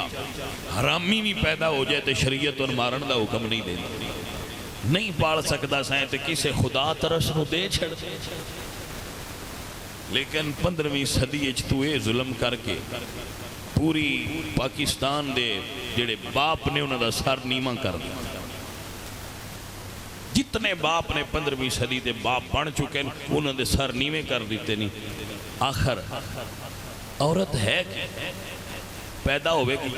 Speaker 2: حرامی بھی پیدا ہو جائے تے شریعت اور مارن دا حکم نہیں دے نہیں پاڑ سکتا سائیں تے کسے خدا ترس نو دے چھڑ لیکن 15ویں صدی اچ تو اے ظلم کر کے پوری پاکستان دے جڑے باپ نے انہاں دا سر نیواں کر دیا جتنے باپ نے 15ویں صدی دے باپ بن چکے انہوں نے سر نیویں کر دیتے نہیں آخر عورت ہے کہ پیدا ہوئے گی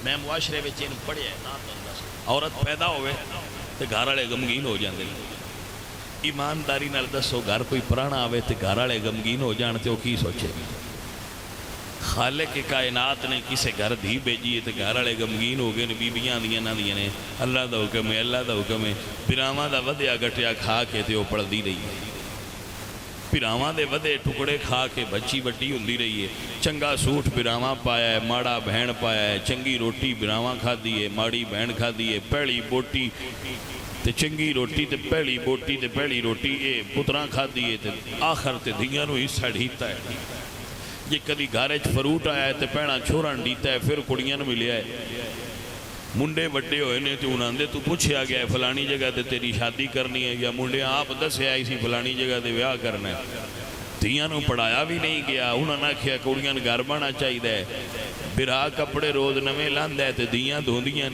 Speaker 2: میں معاشرے میں چین پڑھے ہیں عورت پیدا ہوئے تو گھر والے غمگین ہو جاندے ایمانداری نال دسو گھر کوئی پرانا آوے تو گھر والے غمگین ہو جان تے وہ کی سوچے خالق کائنات نے کسے گھر دھی بھیجی ہے تو گھر والے غمگین ہو گئے بیبیاں دیاں نہ دیاں نے اللہ دا حکم ہے اللہ دا حکم ہے پیراواں دا ودیا گٹیا کھا کے تے وہ پڑھدی رہی ہے پیراواں دے ودے ٹکڑے کھا کے بچی بٹی ہوندی رہی ہے چنگا سوٹ پیراواں پایا ہے ماڑا بہن پایا ہے چنگی روٹی پیراواں کھادی ہے ماڑی بہن کھادی ہے پہلی بوٹی تے چنگی روٹی تے پہلی بوٹی تے پہلی روٹی اے پتراں کھادی ہے تے آخر تے دھیاں نو حصہ ڈھیتا ہے یہ کدی گھارج فروٹ آیا ہے تے پہنا چھوڑا ڈیتا ہے پھر کڑیاں نو ملیا ہے منڈے وڈے ہوئے نے تو انہاں دے تو پوچھیا گیا ہے فلانی جگہ تے تیری شادی کرنی ہے یا منڈے آپ دسے آئی سی فلانی جگہ تے بیاہ کرنا ہے دھیاں نو پڑھایا بھی نہیں گیا انہاں نہ کیا کڑیاں گھر بانا چاہیے ہے برا کپڑے روز نویں لاندہ ہے تے دیاں دھوندیاں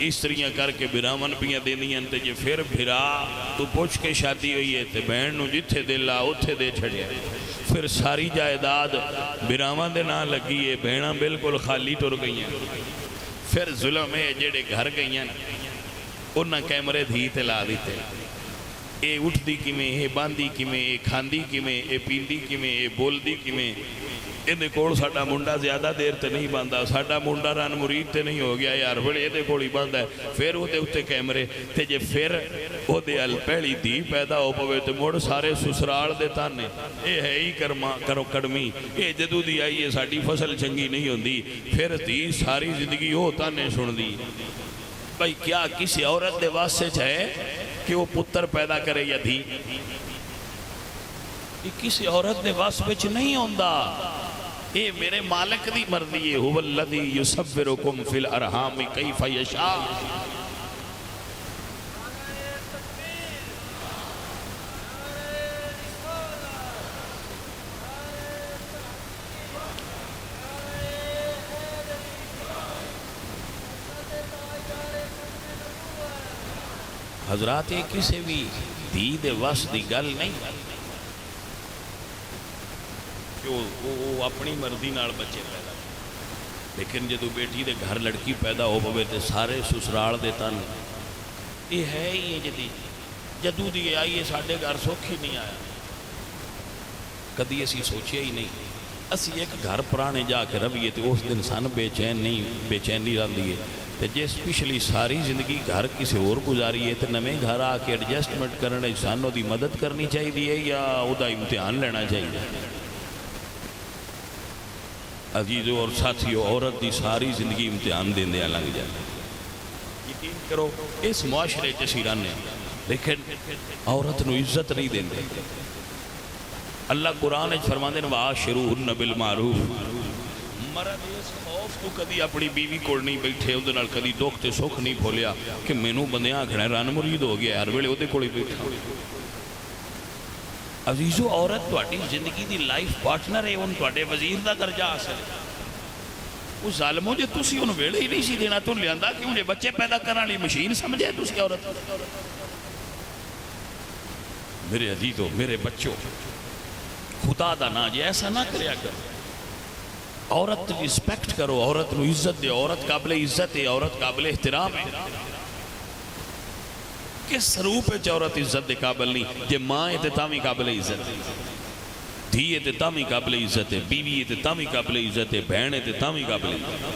Speaker 2: استریاں کر کے براون پیاں دیندیاں تے جے پھر برا تو پوچھ کے شادی ہوئی ہے تے بہن نو جتھے دل آ اتھے دے چھڑیا پھر ساری جائیداد براواں دے نہ لگی ہے بہناں بالکل خالی ٹر گئی ہیں پھر ظلم ہے جڑے گھر گئی ہیں انہاں کیمرے دھی تے لا دیتے اے اٹھ دی کیویں اے باندھی کیویں اے کھاندی کیویں اے پیندی کیویں اے بولدی کیویں اندے کول ساڈا منڈا زیادہ دیر تے نہیں باندا ساڈا منڈا رن مرید تے نہیں ہو گیا یار بڑے دے کول ہی باندا ہے پھر او دے اوتے کیمرے تے جے پھر او دے ال پہلی دھی پیدا ہو پوے تے مڑ سارے سسرال دے تانے اے ہے ہی کرو کڑمی اے جدوں دی آئی ہے ساڈی فصل چنگی نہیں ہوندی پھر دھی ساری زندگی او تانے سندی بھائی کیا کسی عورت دے واسطے چاہے کہ وہ پتر پیدا کرے یا دھی یہ کسی عورت دے واسطے نہیں ہوندا اے میرے مالک دی مرضی ہے هو الذی یصورکم فی الارحام کیف یشاء حضرات یہ کسی بھی دھی دے وس دی گل نہیں کہ وہ اپنی مرضی نال بچے پیدا لیکن جدو بیٹی دے گھر لڑکی پیدا ہو پوے تے سارے سسرال دے تن یہ ہے ہی جدی جدو دی آئی ہے ساڈے گھر سوکھ ہی نہیں آیا کدی اسی سوچیا ہی نہیں اسی ایک گھر پرانے جا کے رویے تے اس دن سن بے چینی رہندی ہے تے جس پچھلی ساری زندگی گھر کسی اور گزاری ہے تے نویں گھر آ کے ایڈجسٹمنٹ کرنے سانوں دی مدد کرنی چاہیے یا او دا امتحان لینا چاہیے عزیزوں اور ساتھیوں عورت دی ساری زندگی امتحان دیندے لنگ جائے یقین کرو اس معاشرے چشیران نے لیکن عورت نو عزت نہیں دیندے اللہ قرآن فرماندے وَعَاشِرُوهُنَّ بِالْمَعْرُوفِ مرد اس خوف تو کدی اپنی بیوی کول نہیں بیٹھے اودے نال کدی دکھ تے سکھ نہیں بھولیا کہ مینوں بندیاں آکھنا رن مرید ہو گیا ہر ویلے اودے کول ہی بیٹھا عزیزو عورت تہاڈی زندگی دی لائف پارٹنر ہے اون تہاڈے وزیر دا درجہ حاصل ہے وہ ظالمو جے تسی اون ویلے ہی نہیں سی دینا تو لیاندا کیوں جے بچے پیدا کرن والی مشین سمجھے تسی عورت میرے عزیزو میرے بچوں خدا دا نا جے ایسا نہ کریا کرو عورت رسپیکٹ کرو عورت نو عزت دے عورت قابل عزت ہے عورت قابل احترام ہے کس روپ ہے عورت عزت دے قابل نہیں جے ماں ہے تے تاویں قابل عزت ہے دھی ہے تے تاویں قابل عزت ہے بیوی ہے تے تاویں قابل عزت ہے بہن ہے تے تاویں قابل عزت ہے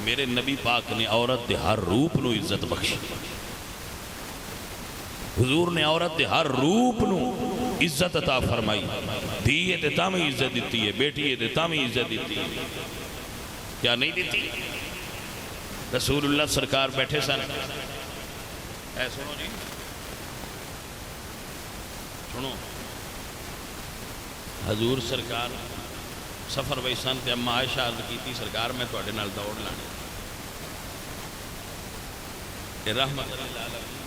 Speaker 2: میرے نبی پاک نے عورت دے ہر روپ نو عزت بخشی حضور نے عورت دے ہر روپ نو عزت عطا فرمائی دھی ہے تے تاویں عزت دیتی ہے بیٹی ہے تے تاویں عزت دیتی ہے کیا نہیں دیتی رسول اللہ سرکار بیٹھے سن اے سنو جی سنو حضور سرکار سفر وی سن تے اما عائشہ عرض کیتی سرکار میں تواڈے نال دوڑ لانی اے رحمت اللہ علیہ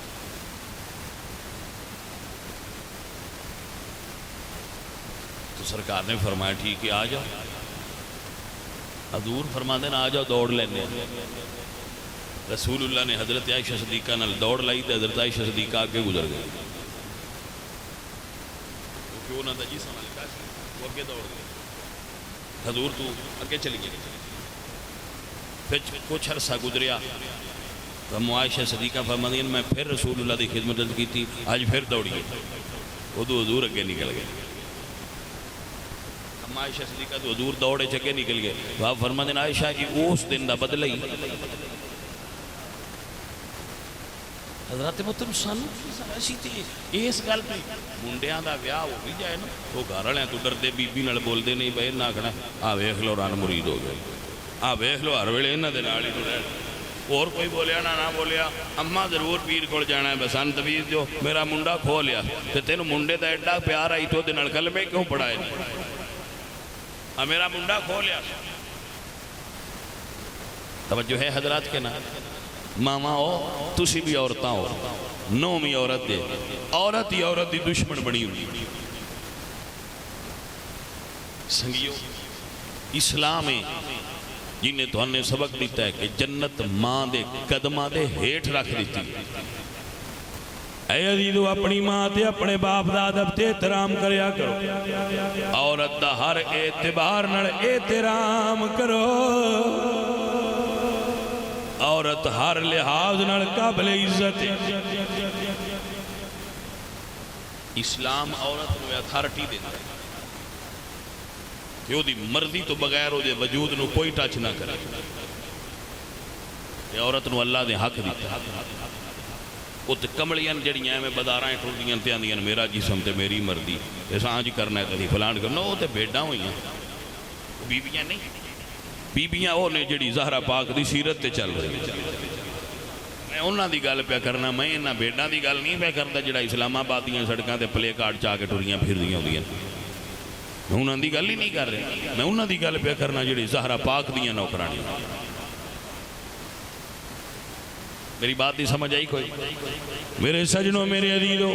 Speaker 2: تو سرکار نے فرمایا ٹھیک ہے آ جاؤ حضور فرما دینا آ جاؤ دوڑ لینے رسول اللہ نے حضرت عائشہ صدیقہ نال دوڑ لائی تو حضرت عائشہ صدیقہ آگے گزر گئی کیوں نہ تھا جی سمجھ کا وہ اگے دوڑ گئے حضور تو اگے چلی گئی پھر کچھ عرصہ گزریا تو عائشہ صدیقہ فرما دیا میں پھر رسول اللہ کی خدمت کی تھی آج پھر دوڑیے وہ تو حضور اگے نکل گئے عائشہ صدیقہ تو حضور دوڑے چکے نکل گئے آپ فرما دینا عائشہ جی اس دن دا بدلہ ہی حضرت محترم سن ایسی تھی اس گل پہ منڈیاں دا ویاہ ہو بھی جائے نا وہ گھر والے تو ڈردے بی بی نال بولدے نہیں بھائی نہ آکھنا آ ویکھ لو رن مرید ہو گئے آ ویکھ لو ہر ویلے انہاں دے نال ہی رہنا اور کوئی بولیا نہ بولیا اما ضرور پیر کول جانا ہے بسان تویز جو میرا منڈا کھو لیا تے تینوں منڈے دا ایڈا پیار آئی تو دے نال کلمے کیوں پڑھائے نہیں میرا منڈا کھو لیا توجہ ہے حضرات کے نام ماما ہو تسی بھی عورتاں ہو نومی عورت دے عورت ہی عورت دی دشمن بنی ہوئی سنگیو اسلام ہے جنہیں تو ہم نے سبق دیتا ہے کہ جنت ماں دے قدمہ دے ہیٹھ رکھ دیتی اے عزیزو اپنی ماں تے اپنے باپ دا ادب تے احترام کریا کرو عورت دا ہر اعتبار نال احترام کرو عورت ہر لحاظ نال قابل عزت ہے اسلام عورت کو اتھارٹی دیتا ہے کہ وہ دی مرضی تو بغیر وہ دے وجود نو کوئی ٹچ نہ کرے یہ عورت نو اللہ دے حق دیتا ہے وہ تے کملیاں جڑیاں میں بدارائیں ٹھوڑیاں تے آندیاں میرا جسم تے میری مرضی ایسا آج کرنا ہے کدی فلان کرنا وہ تے بیٹاں ہوئی ہیں بیویاں نہیں بیبیاں وہ نے جڑی زہرا پاک دی سیرت تے چل رہی میں انہاں دی گل پہ کرنا میں انہاں بیٹاں دی گل نہیں پہ کرتا جڑا اسلام آباد دیاں سڑکاں تے پلے کارڈ چاہ کے ٹریاں پھر دیاں ہوندیاں میں انہاں دی گل ہی نہیں کر رہے میں انہاں دی گل پہ کرنا جڑی زہرا پاک دیاں نوکرانیاں میری بات نہیں سمجھ آئی کوئی میرے سجنوں میرے عزیزوں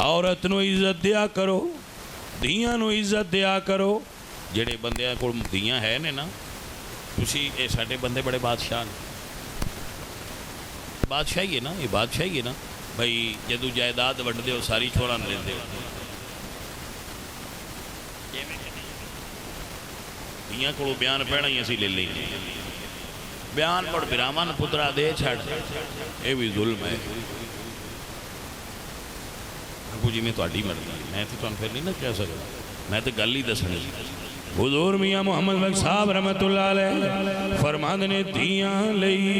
Speaker 2: عورت نو عزت دیا کرو دیاں نو عزت دیا کرو جڑے بندیاں کو دیاں ہے نا تسی اے ساڈے بندے بڑے بادشاہ بادشاہی ہے نا یہ بادشاہی ہے نا بھائی جدو جائیداد وڈ دے ہو ساری چھوڑا نہ لیندے ہو دیاں کو بیان پہنا ہی اسی لے لیں بیان پڑھ برامان پترا دے چھڑ اے بھی ظلم ہے ابو جی میں تو اڈی مرضی میں تو پھر نہیں نہ کہہ سکتا میں تو گل ہی دسنی حضور میاں محمد بخش صاحب رحمت اللہ علیہ فرمان نے دیاں لئی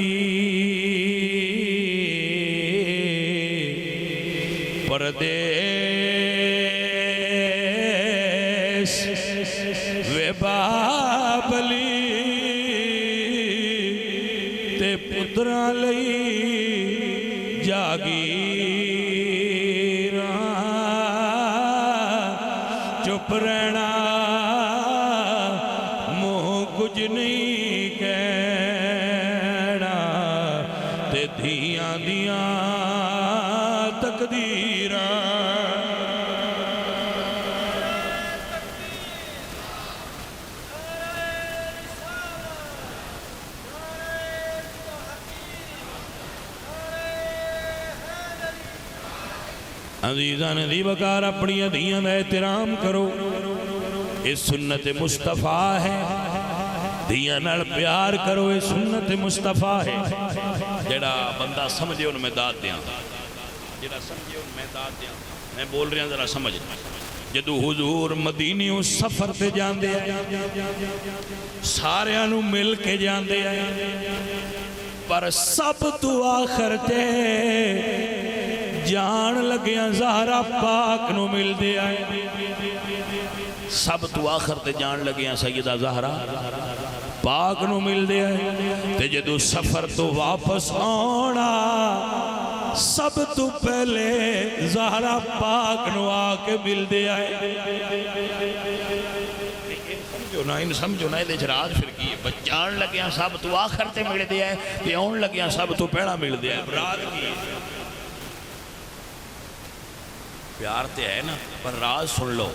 Speaker 2: پردیس وے بابلی تے پترا لئی جاگیراں چپ رہنا تقدیراں عزیزان دی بکار اپنی دھیاں دا احترام کرو، یہ سنت مصطفیٰ ہے، دھیاں نال پیار کرو، یہ سنت مصطفیٰ ہے۔ جڑا بندہ سمجھے ان میں داد دیاں، جڑا سمجھے ان میں داد دیاں، میں بول رہا ہوں ذرا سمجھ۔ جدو حضور مدینیوں سفر تے جاندے آئے، سارے انہوں مل کے جاندے آئے، پر سب تو آخر تے جان لگیاں زہرا پاک نو مل دے آئے، سب تو آخر تے جان لگیاں سیدہ زہرا پاک نو مل دے آئے۔ تے جدو سفر تو واپس آنا، سب تو پہلے زہرا پاک نو آکے مل دے آئے۔ ان سمجھو نا یہ راز فرقی ہے، جان لگیاں سب تو آخر تے مل دے آئے، تے آن لگیاں سب تو پہلا مل دے آئے۔ راز کی پیار تے ہے نا، پر راز سن لو،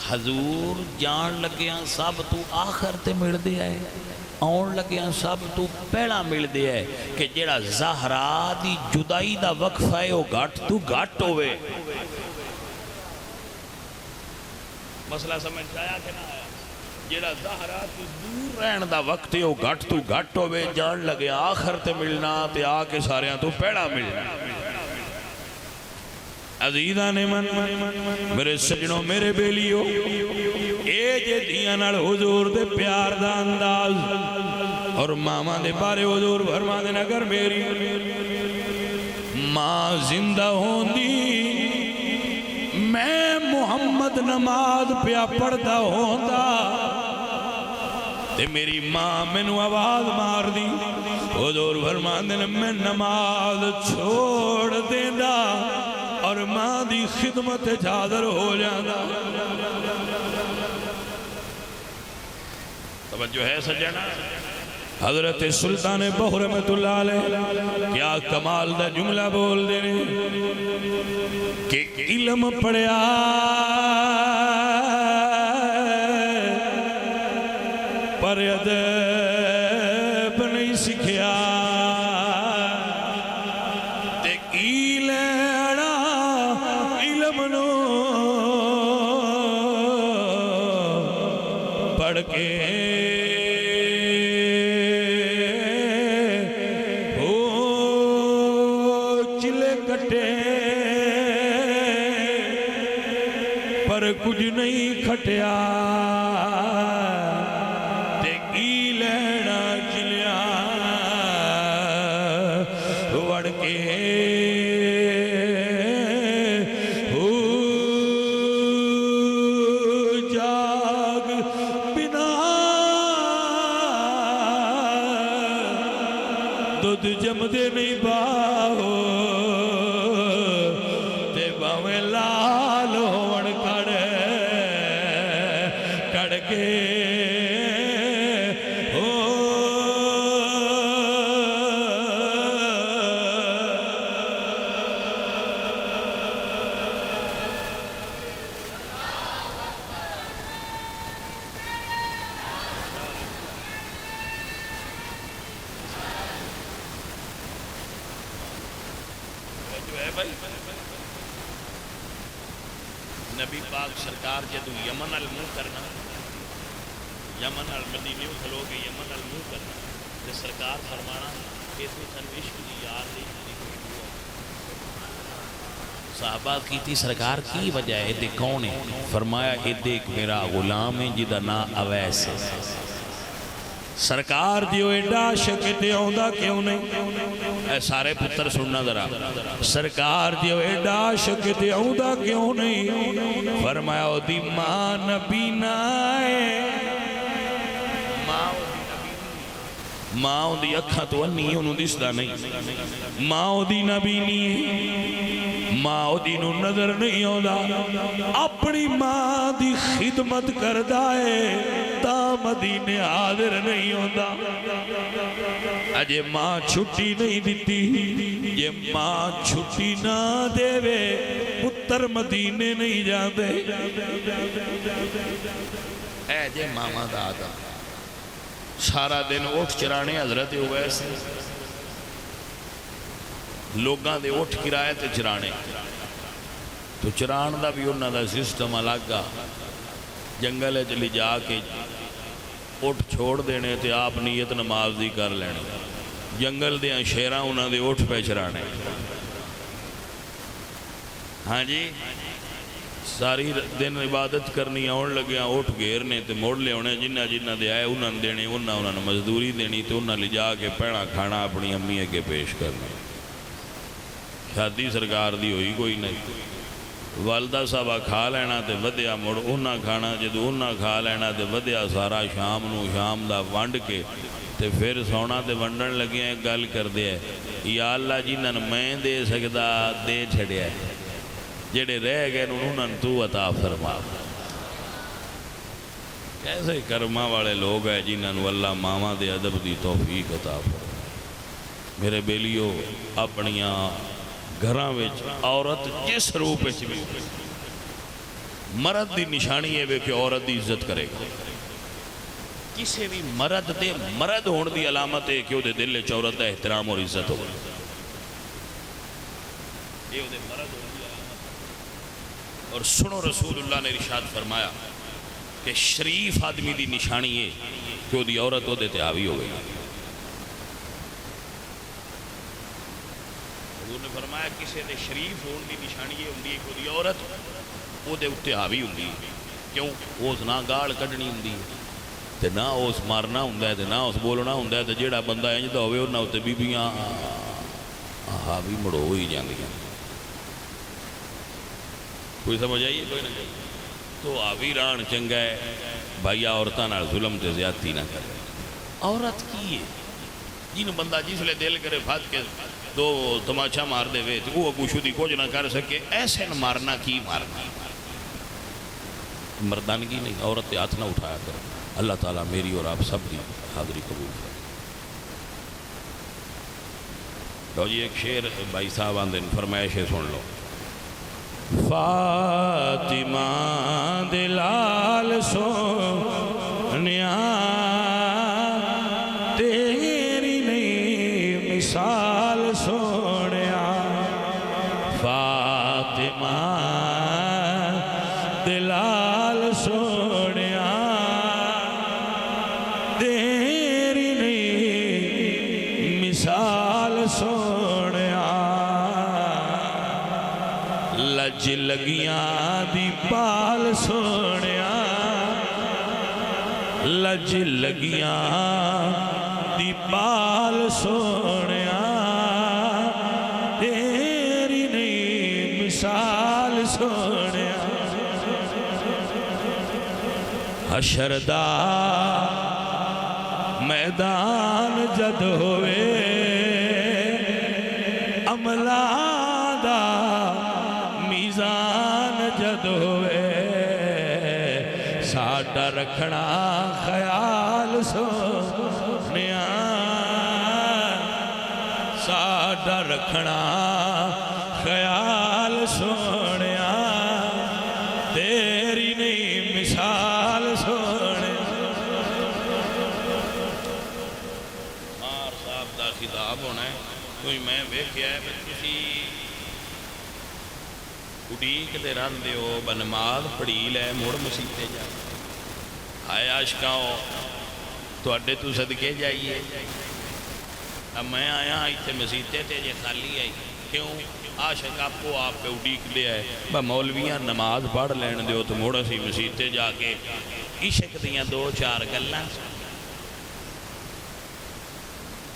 Speaker 2: حضور جان لگیاں سب تو آخر تے مل دے آئے، آن لگیاں سب تو پہلا مل دے آئے، کہ جیڑا زہرا دی جدائی دا وقفہ ہے وہ گھٹ تو گھٹ ہوئے۔ مسئلہ سمجھ آیا کہ نہ آیا؟ جیڑا زہرا تو دور رہن دا وقت ہے وہ گھٹ تو گھٹ ہوئے، جان لگے آخر تے ملنا تے آکے ساریاں تو پہلا ملنا۔ عزیزان من میرے سجنوں میرے بیلیوں، اے جے دیاں نال حضور دے پیار دا انداز، اور ماما دے بارے حضور فرما دے اگر میری ماں زندہ ہوندی، میں محمد نماز پیا پڑھدا ہوندا، تے میری ماں مینوں آواز مار دی، حضور فرما دے میں نماز چھوڑ دیندا اور ماں دی خدمت حاضر ہو جانا۔ توجہ ہے سجنا؟ حضرت سلطان بہر رحمت اللہ علیہ کیا کمال دا جملہ بول دینے کہ علم پڑھیا پر ادب نہیں سکھیا، پڑھ کے چلے کٹے پر کچھ نہیں کھٹیا، تے کی لینا چلیا وڑ کے دودھ جمدے نہیں باہو، تے باویں لال ہون کڑ کے نبی پاک سرکار جدو یمن المو کرنا، یمن المدینیوں کھلو گے یمن المو کرنا، تو سرکار فرمانا کہ تو تنویش کی یاد نہیں خوشبو۔ صحابہ کی تھی سرکار کی وجہ ہے دے کون ہے؟ فرمایا ادھے ایک میرا غلام ہے جدہ نا اویس ہے۔ سرکار دیو ایڈا شکتے ہوندہ کیوں نہیں؟ اے سارے پتر سننا ذرا، سرکار دیو ایڈا شکتے ہوندہ کیوں نہیں؟ فرمایا او دی ماں نبی نائے، ماں او دی اکھا تو انی انہوں دستا نہیں، ماں او دی نبی نہیں، ماں او دی نو نظر نہیں ہوندہ، اپنی ماں دی خدمت کردہ ہے، تا مدینے حاضر نہیں ہوتا اجے ماں چھٹی نہیں دیتی یہ ماں چھٹی نہ دے وے پتر مدینے نہیں جاندے اے جے ماما دا آدم سارا دن اٹھ چرانے حضرت اویس لوگاں دے اٹھ کرائے تے چرانے تو چران دا بھی انہاں دا سسٹم الگ گا جنگل چلی جا کے اٹھ چھوڑ دینے تے آپ نیت نماز دی کر لینے جنگل دے شیراں انہاں دے اٹھ پہ چرانے ہاں جی ساری دن عبادت کرنی آن لگیا اٹھ گھیرنے تے موڑ لے ہونے جنہ جنہ دے آئے انہاں دینے انہاں نے مزدوری دینی تے انہاں لے جا کے پہنا کھانا اپنی امی کے پیش کرنے شادی سرکار دی ہوئی کوئی نہیں والدہ صاحبہ کھا لینا تے ودیا مڑ انہاں کھانا جدو انہاں کھا لینا تے ودیا سارا شام نو شام دا ونڈ کے تے پھر سونا تے ونڈن لگیا ایک گل کر دیا ہے یا اللہ جنہاں میں دے سکتا دے چھڑیا ہے جڑے رہ گئے انہوں نے تو عطا فرما کیسے کرما والے لوگ ہیں جنہوں نے اللہ ماما دے ادب دی توفیق عطا فرما میرے بیلیو اپنیاں گھراں وچ عورت جس روپ وچ بھی مرد دی نشانی ہے کہ عورت دی عزت کرے گا کسی بھی مرد دے مرد ہون دی علامت ہے کہ وہ دے دل وچ عورت دا احترام اور عزت ہوگا یہ وہ دے مرد ہون دی علامت اور سنو رسول اللہ نے ارشاد فرمایا کہ شریف آدمی دی نشانی ہے کہ وہ دی عورت وہ دے تے حاوی ہو گئی حضور نے فرمایا کسی دے شریف ہون دی نشانی یہ ہوندی ہے کہ وہ دی عورت وہ دے اتے حاوی ہوندی ہے کیوں اس نہ گاڑ کڈنی ہوندی ہے تے نہ اس مارنا ہوندا ہے تے نہ اس بولنا ہوندا ہے تے جیڑا بندہ انج دا ہوے انہاں تے بیبیاں حاوی مڑو ہی جاندیاں کوئی سمجھ آئیے کوئی نہ جائیے تو حاوی ران چنگا ہے بھائی عورتاں نال ظلم تے زیادتی نہ کرے عورت کی ہے جن بندہ جس لئے دل کرے پھات کے دو تماشا مار دے وے تو وہ کچھ دی کچھ نہ کر سکے ایسے نہ مارنا کی مارنا مردانگی نہیں عورت ہاتھ نہ اٹھایا کرو اللہ تعالیٰ میری اور آپ سب کی حاضری قبول کرے تو جی ایک شعر بھائی صاحب آندن فرمائشیں سن لو فاطمہ دلال سونیا تیری نئی مثال سونیا فاطمہ دلال سونیا تیری نئی مثال سونیا لج لگیاں دی پال سونیا لج لگیاں دی پال سونیا تیری نئی مثال سونیا حشر دا میدان جد ہوئے عملہ دا میزان جد ہوئے ساڈا رکھنا خیال سونیا ساڈا رکھنا خیال سونیا تیری نئی مثال سونیا مار صاحب دا خطاب ہونا ہے کوئی میں ویکھیا ہے کسی اڈیک دے رن دیو بنماز پڑھی لے مڑ مسیتے جا آئے عاشقاؤں تو اڈے تو صدقے جائیے اب میں آیا ایتھے مسیتے تے جے خالی آئی کیوں عاشق آپ کو آپ پہ اڈیک دے آئے با مولویاں نماز پڑھ لین دیو تو مڑ اسی مسیتے جا کے عشق دیاں دو چار گلاں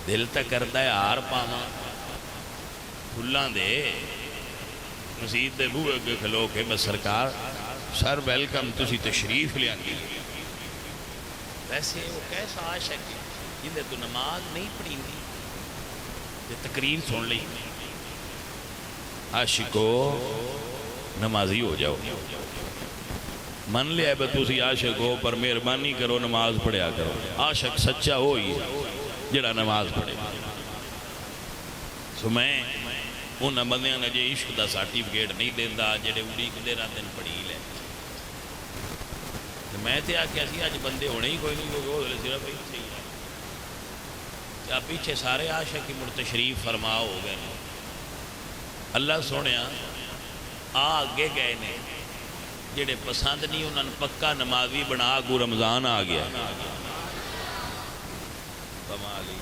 Speaker 2: دل تک کردہ ہے ہار پاواں پھلاں دے مسجد دے بوئے کے کھلو کے بس سرکار سر ویلکم تسی تشریف لے آنگی ویسے وہ کیسا عاشق ہے جنہیں تو نماز نہیں پڑھی دی یہ تقریر سن لی عاشقو نمازی ہو جاؤ من لیا بے تسی عاشق ہو پر مہربانی کرو نماز پڑھیا کرو. عاشق سچا ہو ہی جڑا نماز پڑھے. سو میں انہاں بندیاں نے جے عشق دا سرٹیفکیٹ نہیں دیندا جڑے اڑیک دے رہندے پڑھی لے. میں تے آکھیا سی اج بندے ہونے ہی کوئی نہیں کیونکہ وہ صرف ہی کیا پیچھے سارے عاشق کی تشریف فرما ہو گئے. اللہ سونیا آگے گئے نے جڑے پسند نہیں انہوں نے پکا نمازی بنا کو رمضان آ گیا. کمال ہی